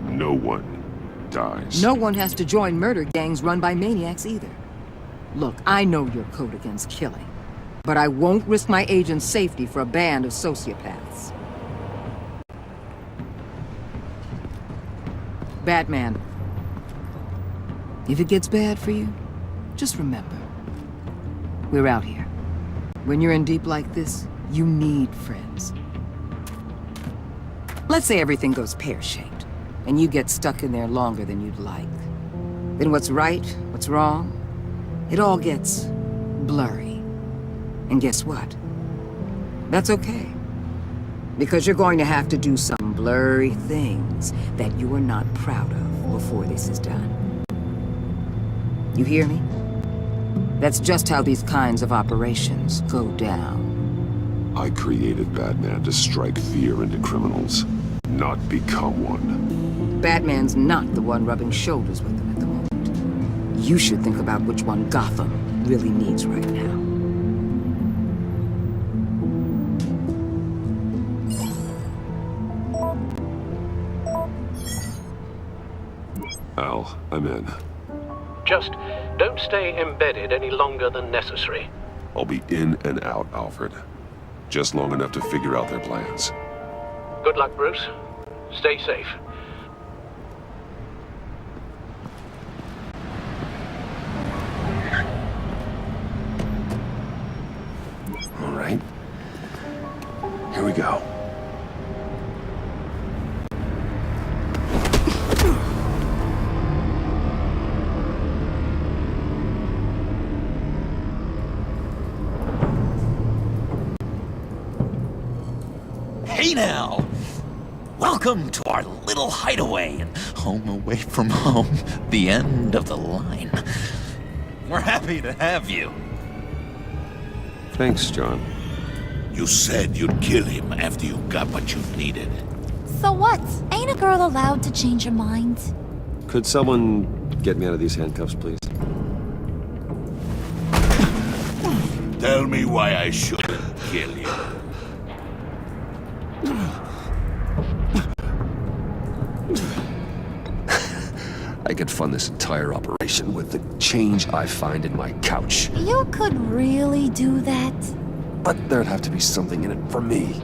No one dies. No one has to join murder gangs run by maniacs either. Look, I know your code against killing, but I won't risk my agent's safety for a band of sociopaths. Batman. If it gets bad for you, just remember, we're out here. When you're in deep like this, you need friends. Let's say everything goes pear-shaped, and you get stuck in there longer than you'd like. Then what's right, what's wrong, it all gets blurry. And guess what? That's okay. Because you're going to have to do some blurry things that you are not proud of before this is done. You hear me? That's just how these kinds of operations go down. I created Batman to strike fear into criminals, not become one. Batman's not the one rubbing shoulders with them at the moment. You should think about which one Gotham really needs right now. Al, I'm in. Just don't stay embedded any longer than necessary. I'll be in and out, Alfred. Just long enough to figure out their plans. Good luck, Bruce. Stay safe. All right. Here we go. Hey now! Welcome to our little hideaway and home away from home, the end of the line. We're happy to have you. Thanks, John. You said you'd kill him after you got what you needed. So what? Ain't a girl allowed to change her mind? Could someone get me out of these handcuffs, please? Tell me why I shouldn't kill you. I could fund this entire operation with the change I find in my couch. You could really do that? But there'd have to be something in it for me.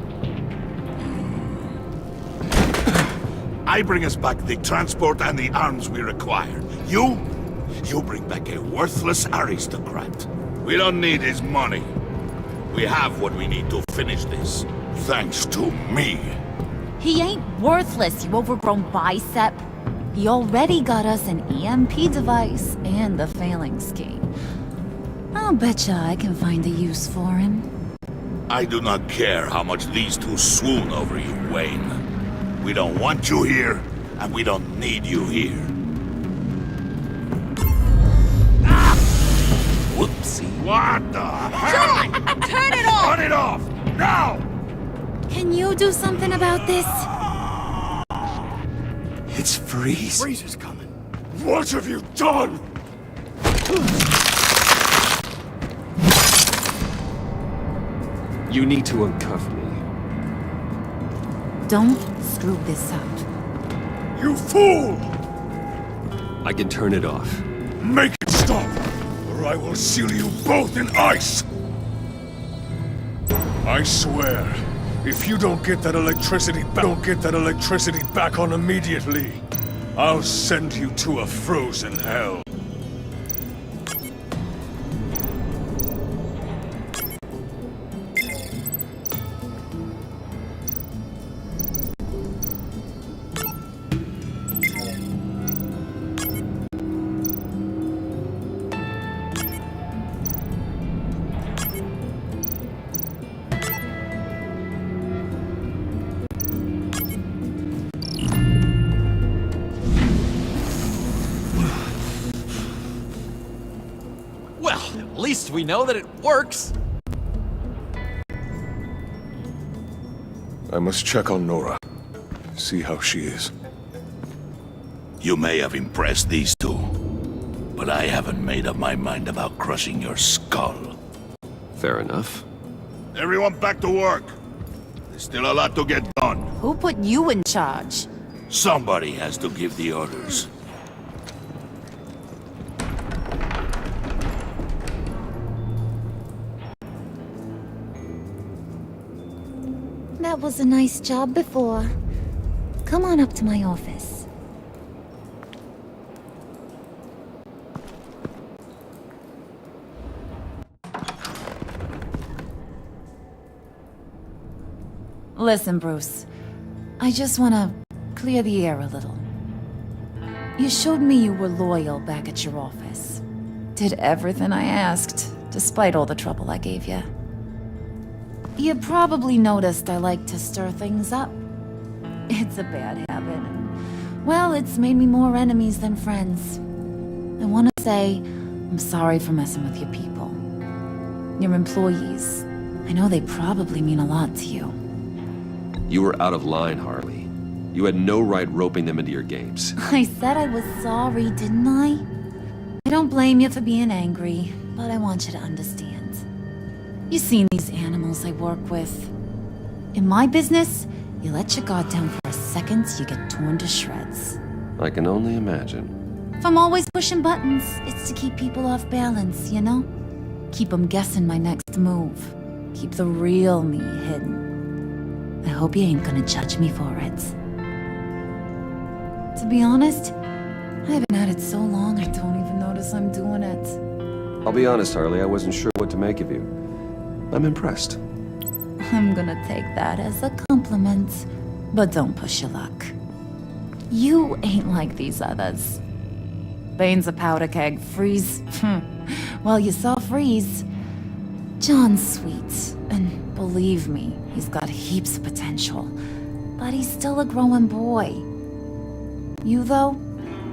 I bring us back the transport and the arms we require. You bring back a worthless aristocrat. We don't need his money. We have what we need to finish this. Thanks to me. He ain't worthless, you overgrown bicep. He already got us an EMP device and the failing scheme. I'll betcha I can find a use for him. I do not care how much these two swoon over you, Wayne. We don't want you here, and we don't need you here. Ah! Whoopsie. What the hell? John! Turn it off! Turn it off! Now! Can you do something about this? It's Freeze. Freeze is coming. What have you done? You need to uncuff me. Don't screw this up. You fool! I can turn it off. Make it stop, or I will seal you both in ice! I swear, if you don't get that electricity back on immediately, I'll send you to a frozen hell. At least we know that it works. I must check on Nora. See how she is. You may have impressed these two, but I haven't made up my mind about crushing your skull. Fair enough. Everyone back to work. There's still a lot to get done. Who put you in charge? Somebody has to give the orders. That was a nice job before. Come on up to my office. Listen, Bruce. I just want to clear the air a little. You showed me you were loyal back at your office. Did everything I asked, despite all the trouble I gave you. You probably noticed I like to stir things up. It's a bad habit. And, well, it's made me more enemies than friends. I want to say I'm sorry for messing with your people. Your employees. I know they probably mean a lot to you. You were out of line, Harley. You had no right roping them into your games. I said I was sorry, didn't I? I don't blame you for being angry, but I want you to understand. You've seen these animals I work with. In my business, you let your guard down for a second, you get torn to shreds. I can only imagine. If I'm always pushing buttons, it's to keep people off balance, you know? Keep them guessing my next move. Keep the real me hidden. I hope you ain't gonna judge me for it. To be honest, I haven't had it so long I don't even notice I'm doing it. I'll be honest, Harley, I wasn't sure what to make of you. I'm impressed. I'm gonna take that as a compliment, but don't push your luck. You ain't like these others. Bane's a powder keg, Freeze. Well, you saw Freeze. John's sweet, and believe me, he's got heaps of potential. But he's still a growing boy. You, though,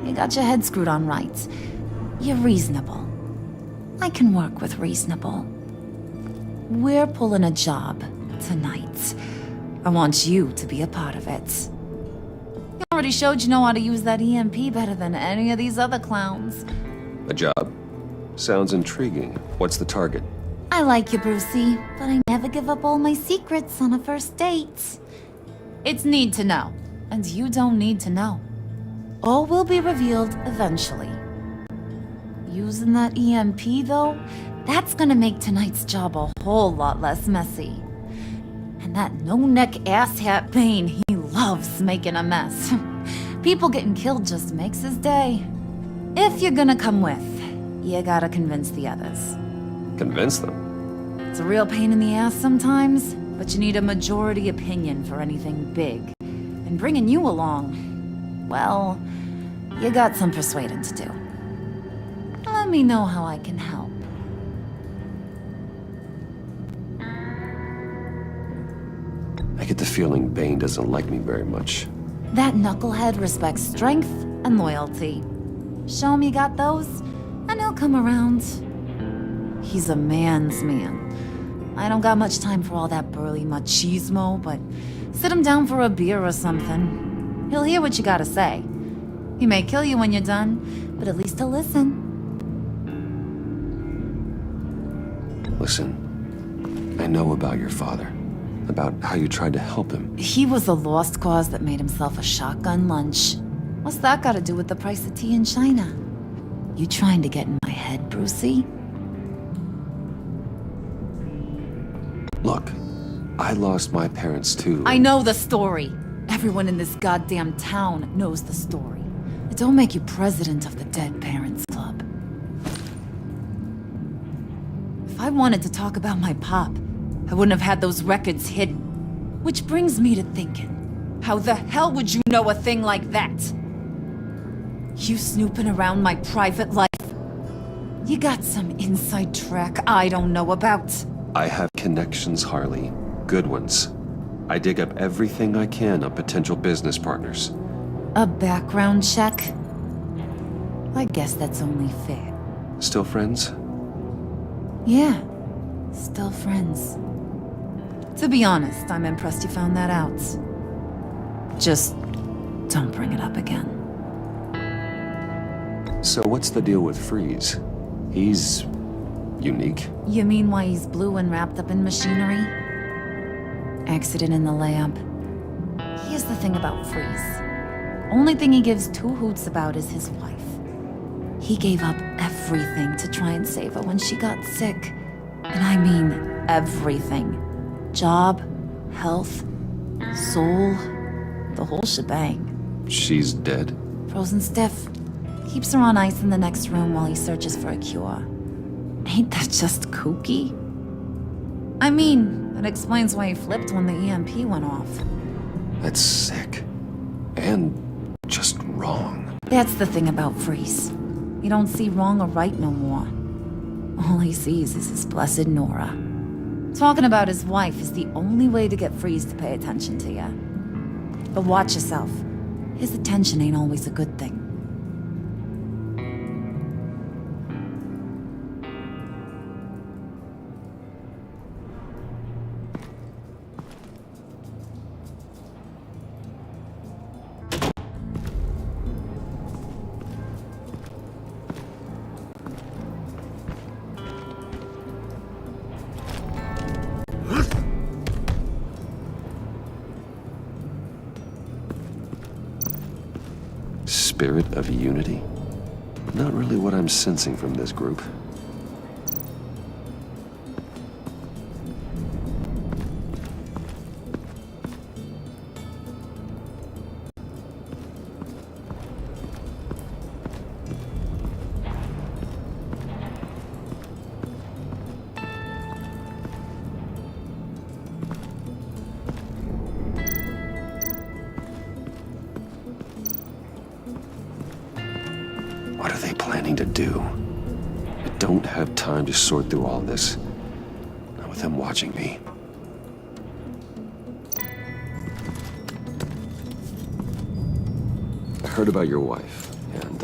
you got your head screwed on right. You're reasonable. I can work with reasonable. We're pulling a job tonight. I want you to be a part of it. You already showed you know how to use that EMP better than any of these other clowns. A job? Sounds intriguing. What's the target? I like you, Brucey, but I never give up all my secrets on a first date. It's need to know, and you don't need to know. All will be revealed eventually. Using that EMP, though, that's gonna make tonight's job a whole lot less messy. And that no-neck asshat Bane, he loves making a mess. People getting killed just makes his day. If you're gonna come with, you gotta convince the others. Convince them? It's a real pain in the ass sometimes, but you need a majority opinion for anything big. And bringing you along, well, you got some persuading to do. Let me know how I can help. I get the feeling Bane doesn't like me very much. That knucklehead respects strength and loyalty. Show him you got those, and he'll come around. He's a man's man. I don't got much time for all that burly machismo, but sit him down for a beer or something. He'll hear what you gotta say. He may kill you when you're done, but at least he'll listen. Listen, I know about your father. About how you tried to help him. He was a lost cause that made himself a shotgun lunch. What's that got to do with the price of tea in China? You trying to get in my head, Brucey? Look, I lost my parents too. I know the story. Everyone in this goddamn town knows the story. It don't make you president of the Dead Parents Club. If I wanted to talk about my pop, I wouldn't have had those records hidden. Which brings me to thinking, how the hell would you know a thing like that? You snooping around my private life? You got some inside track I don't know about. I have connections, Harley. Good ones. I dig up everything I can on potential business partners. A background check? I guess that's only fair. Still friends? Yeah, still friends. To be honest, I'm impressed you found that out. Just don't bring it up again. So what's the deal with Freeze? He's unique. You mean why he's blue and wrapped up in machinery? Accident in the lab. Here's the thing about Freeze. Only thing he gives two hoots about is his wife. He gave up everything to try and save her when she got sick. And I mean everything. Job, health, soul, the whole shebang. She's dead? Frozen stiff. Keeps her on ice in the next room while he searches for a cure. Ain't that just kooky? I mean, that explains why he flipped when the EMP went off. That's sick. And just wrong. That's the thing about Freeze. He don't see wrong or right no more. All he sees is his blessed Nora. Talking about his wife is the only way to get Freeze to pay attention to ya. But watch yourself. His attention ain't always a good thing. Spirit of unity? Not really what I'm sensing from this group. What are they planning to do? I don't have time to sort through all this. Not with them watching me. I heard about your wife, and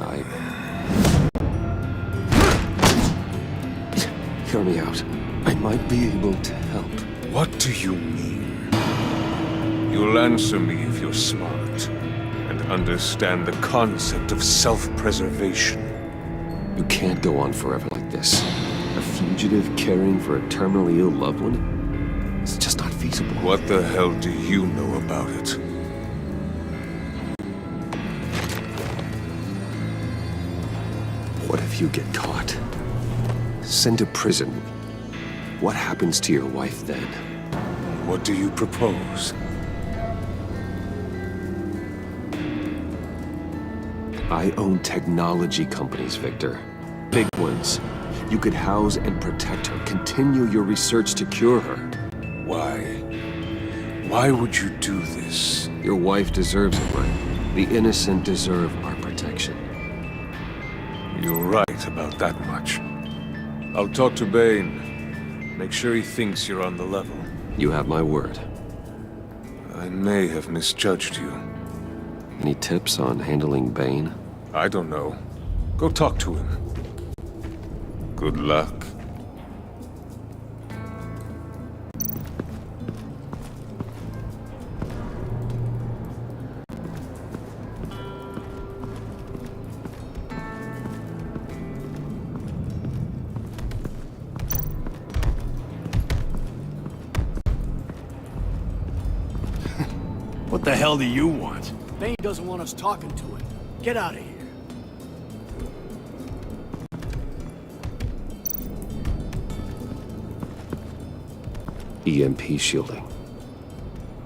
Hear me out. I might be able to help. What do you mean? You'll answer me if you're smart and understand the concept of self-preservation. You can't go on forever like this. A fugitive caring for a terminally ill loved one? It's just not feasible. What the hell do you know about it? What if you get caught? Sent to prison. What happens to your wife then? What do you propose? I own technology companies, Victor. Big ones. You could house and protect her, continue your research to cure her. Why? Why would you do this? Your wife deserves it, right? The innocent deserve our protection. You're right about that much. I'll talk to Bane. Make sure he thinks you're on the level. You have my word. I may have misjudged you. Any tips on handling Bane? I don't know. Go talk to him. Good luck. What the hell do you want? Bane doesn't want us talking to him. Get out of here. EMP shielding.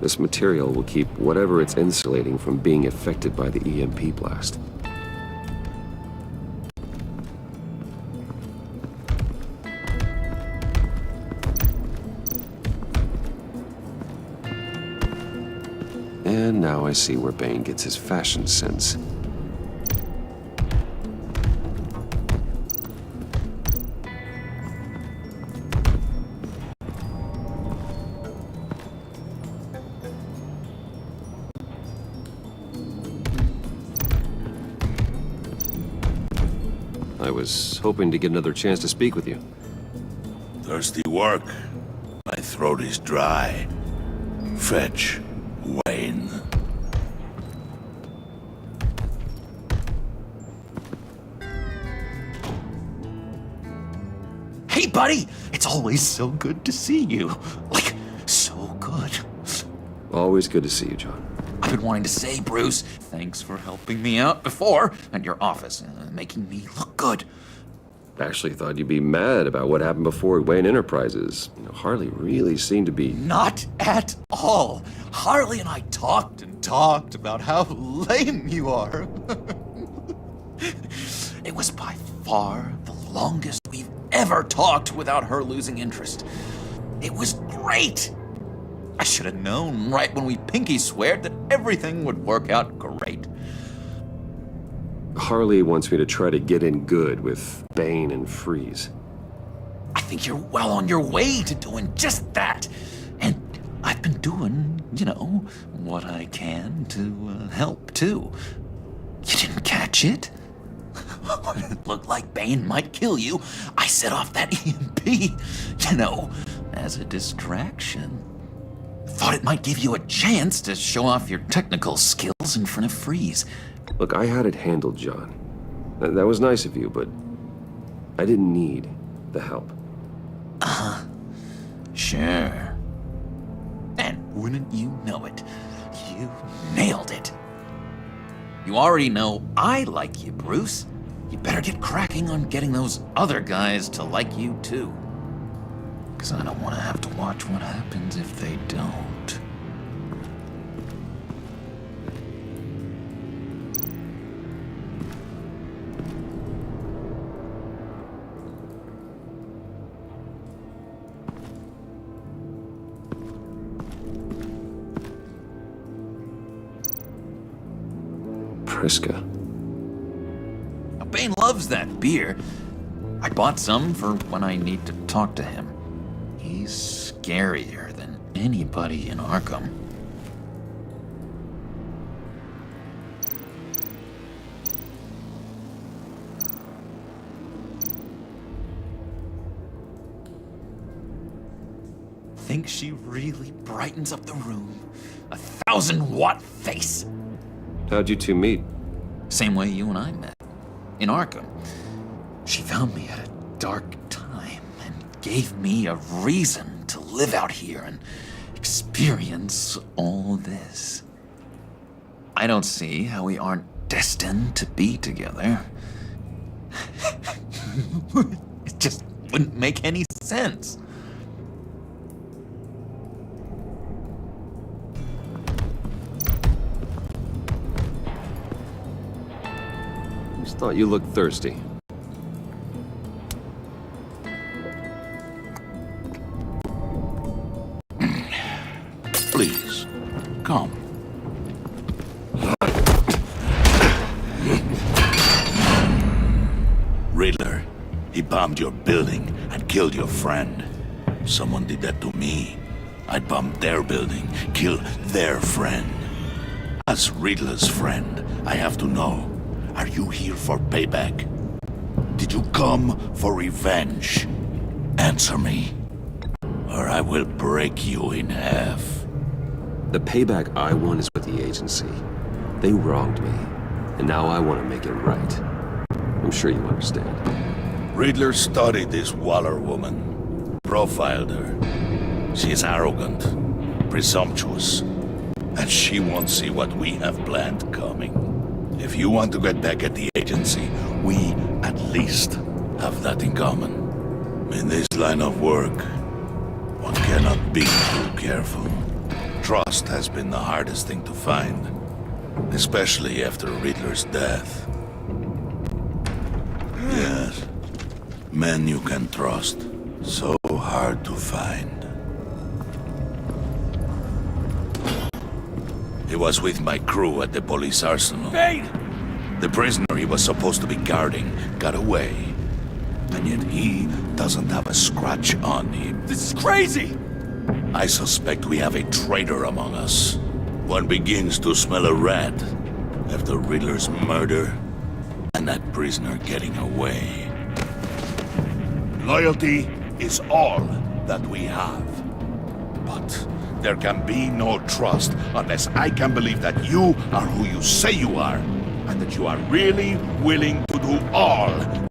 This material will keep whatever it's insulating from being affected by the EMP blast. And now I see where Bane gets his fashion sense. I was hoping to get another chance to speak with you. Thirsty work. My throat is dry. Fetch, Wayne. Hey, buddy! It's always so good to see you. Like, so good. Always good to see you, John. I've been wanting to say, Bruce, thanks for helping me out before at your office, making me look good. Actually thought you'd be mad about what happened before Wayne Enterprises. You know, Harley really seemed to be... Not at all. Harley and I talked and talked about how lame you are. It was by far the longest we've ever talked without her losing interest. It was great! I should have known right when we pinky sweared that everything would work out great. Harley wants me to try to get in good with Bane and Freeze. I think you're well on your way to doing just that. And I've been doing, what I can to help, too. You didn't catch it? When it looked like Bane might kill you, I set off that EMP, as a distraction. Thought it might give you a chance to show off your technical skills in front of Freeze. Look, I had it handled, John. That was nice of you, but I didn't need the help. Sure. And wouldn't you know it, you nailed it. You already know I like you, Bruce. You better get cracking on getting those other guys to like you, too. Because I don't want to have to watch what happens if they don't. Priska. Bane loves that beer. I bought some for when I need to talk to him. He's scarier than anybody in Arkham. Think she really brightens up the room? 1,000-watt face! How'd you two meet? Same way you and I met. In Arkham. She found me at a dark time and gave me a reason to live out here and experience all this. I don't see how we aren't destined to be together. It just wouldn't make any sense. Just thought you looked thirsty. Please, come. Riddler, he bombed your building and killed your friend. Someone did that to me. I'd bomb their building, kill their friend. As Riddler's friend, I have to know, are you here for payback? Did you come for revenge? Answer me, or I will break you in half. The payback I want is with the agency. They wronged me, and now I want to make it right. I'm sure you understand. Riddler studied this Waller woman, profiled her. She is arrogant, presumptuous, and she won't see what we have planned coming. If you want to get back at the agency, we at least have that in common. In this line of work, one cannot be too careful. Trust has been the hardest thing to find, especially after Riddler's death. Yes, men you can trust, so hard to find. He was with my crew at the police arsenal. Bane! The prisoner he was supposed to be guarding got away. And yet he doesn't have a scratch on him. This is crazy! I suspect we have a traitor among us. One begins to smell a rat after Riddler's murder and that prisoner getting away. Loyalty is all that we have. But there can be no trust unless I can believe that you are who you say you are, and that you are really willing to do all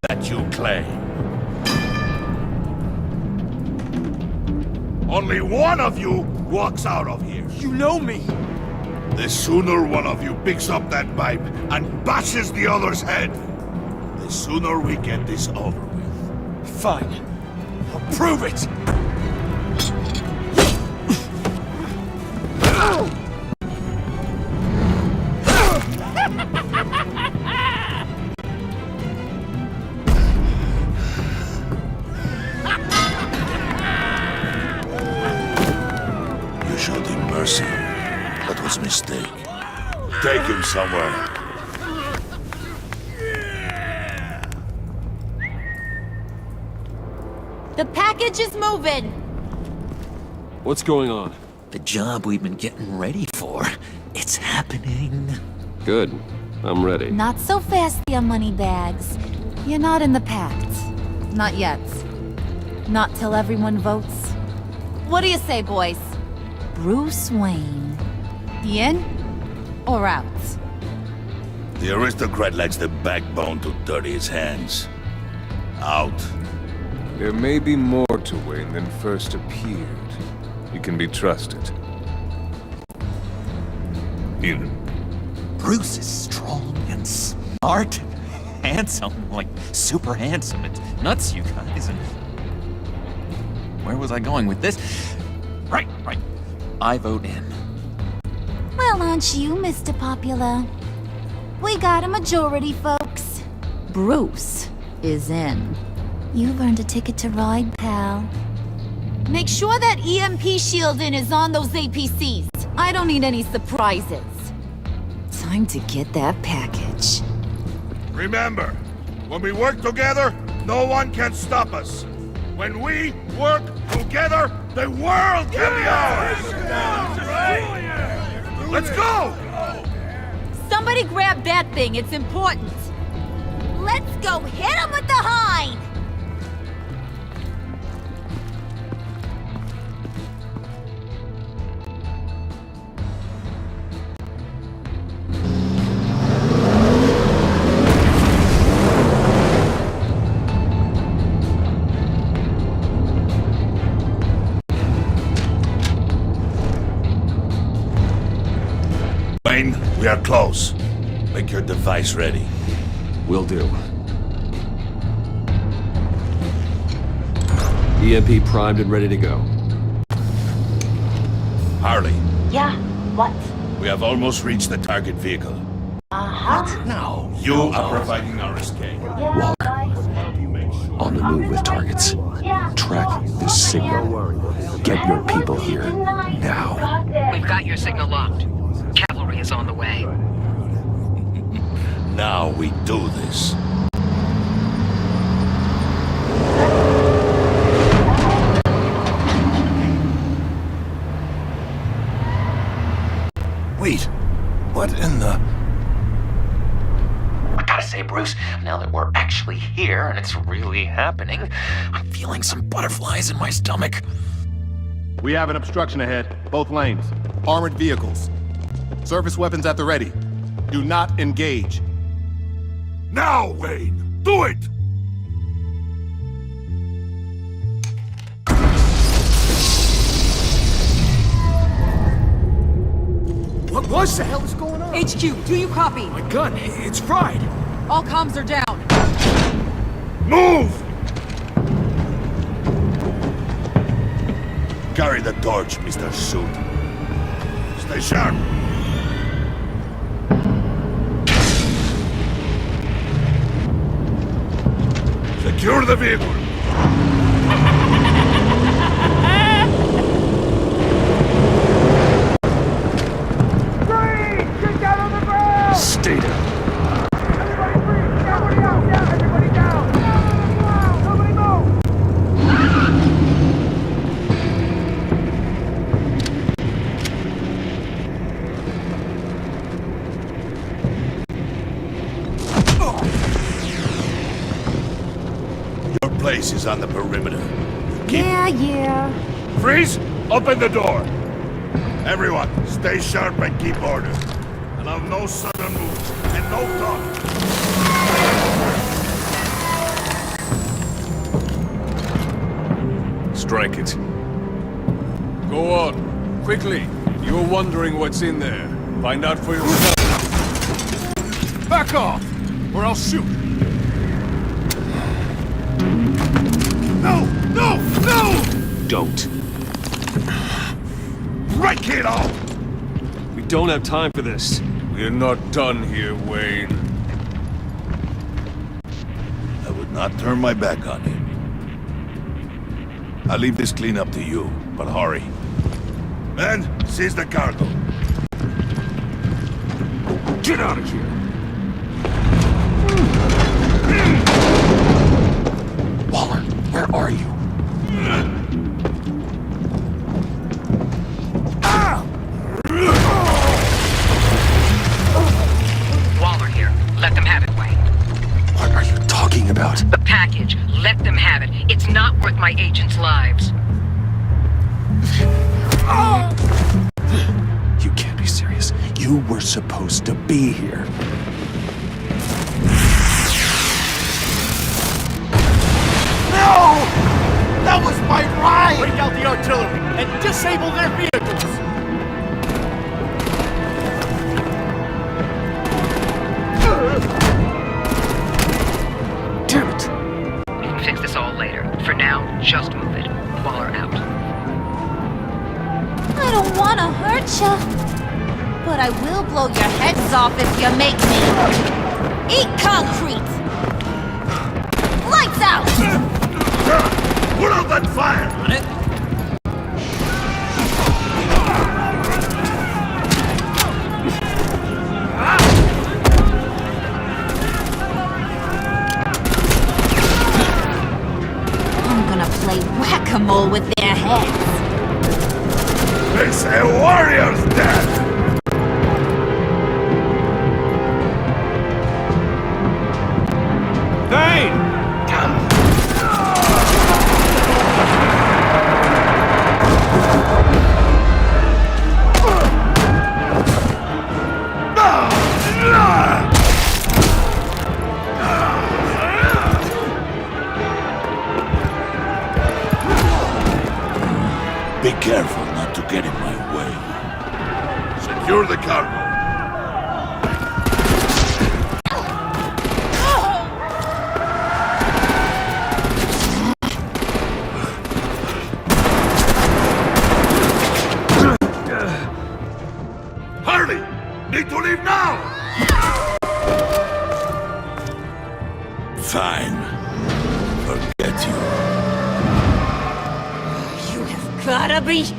that you claim. Only one of you walks out of here. You know me! The sooner one of you picks up that pipe and bashes the other's head, the sooner we get this over with. Fine. I'll prove it! take him somewhere. The package is moving! What's going on? The job we've been getting ready for. It's happening. Good. I'm ready. Not so fast, dear moneybags. You're not in the pact. Not yet. Not till everyone votes. What do you say, boys? Bruce Wayne. In or out? The aristocrat lacks the backbone to dirty his hands. Out. There may be more to Wayne than first appeared. He can be trusted. In. Bruce is strong and smart and handsome, like super handsome. It's nuts, you guys. And where was I going with this? Right. I vote in. Well, aren't you, Mr. Popular? We got a majority, folks. Bruce is in. You've earned a ticket to ride, pal. Make sure that EMP shielding is on those APCs. I don't need any surprises. Time to get that package. Remember, when we work together, no one can stop us. When we work together, the world can be ours! Let's go! Somebody grab that thing, it's important. Let's go hit him with the hind! Bane, we are close. Make your device ready. Will do. EMP primed and ready to go. Harley, Yeah, what? we have almost reached the target vehicle. Uh-huh. Now, you are providing our escape. Waller. On the move with targets. Track this signal. Get your people here. Now. We've got your signal locked. Cavalry is on the way. Now we do this. Wait, what in the... I gotta say, Bruce, now that we're actually here and it's really happening, I'm feeling some butterflies in my stomach. We have an obstruction ahead, both lanes. Armored vehicles. Surface weapons at the ready. Do not engage. Now, Wayne! Do it! What the hell is going on? HQ, do you copy? My gun, it's fried. All comms are down. Move! Carry the torch, Mr. Suit. Stay sharp. Secure the vehicle. Stay down. Your place is on the perimeter. Yeah. Freeze! Open the door! Everyone, stay sharp and keep order. Allow no sudden moves and no talk. Strike it. Go on. Quickly. You're wondering what's in there. Find out for yourself. Back off, or I'll shoot. No! Don't. Break it all! We don't have time for this. We're not done here, Wayne. I would not turn my back on him. I'll leave this cleanup to you, but hurry. Men, seize the cargo. Get out of here! Waller, where are you? Waller here. Let them have it, Wayne. What are you talking about? The package. Let them have it. It's not worth my agents' lives. You can't be serious. You were supposed to be here. No! That was my ride! Break out the artillery and disable their vehicles! Damn it! We can fix this all later. For now, just move it. Waller out. I don't want to hurt ya, but I will blow your heads off if you make me. Eat concrete! Lights out! Put out that fire! On it. I'm gonna play whack-a-mole with their heads. It's a warrior's death! Bane! Be careful not to get in my way. Secure the cargo. Hurry! Need to leave now! Fine. Forget you. You have gotta be...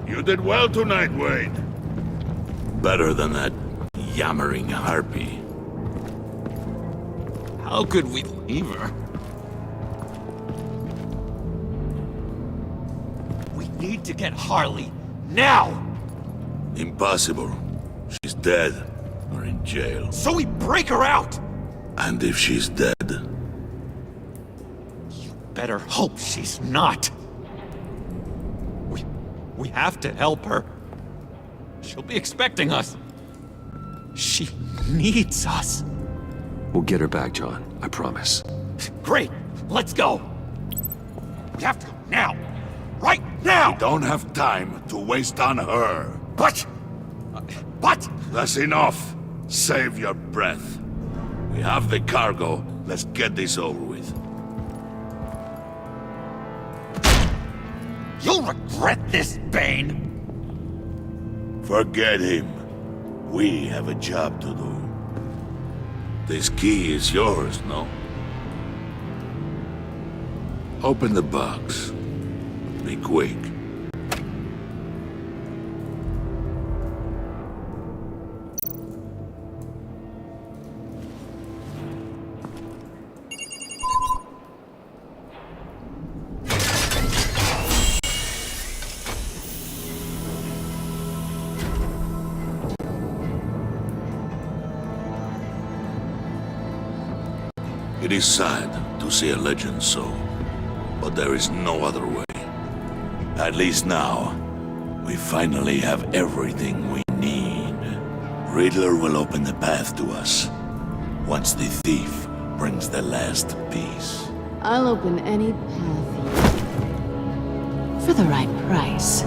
You did well tonight, Wade. Better than that yammering harpy. How could we leave her? We need to get Harley, now! Impossible. She's dead, or in jail. So we break her out! And if she's dead, Better hope she's not. We have to help her. She'll be expecting us. She needs us. We'll get her back, John. I promise. Great. Let's go. We have to go now. Right now! we don't have time to waste on her. But... That's enough. Save your breath. We have the cargo. Let's get this over with. You'll regret this, Bane! Forget him. We have a job to do. This key is yours, no? Open the box. Be quick. It is sad to see a legend so, but there is no other way. At least now, we finally have everything we need. Riddler will open the path to us, once the thief brings the last piece. I'll open any path for the right price.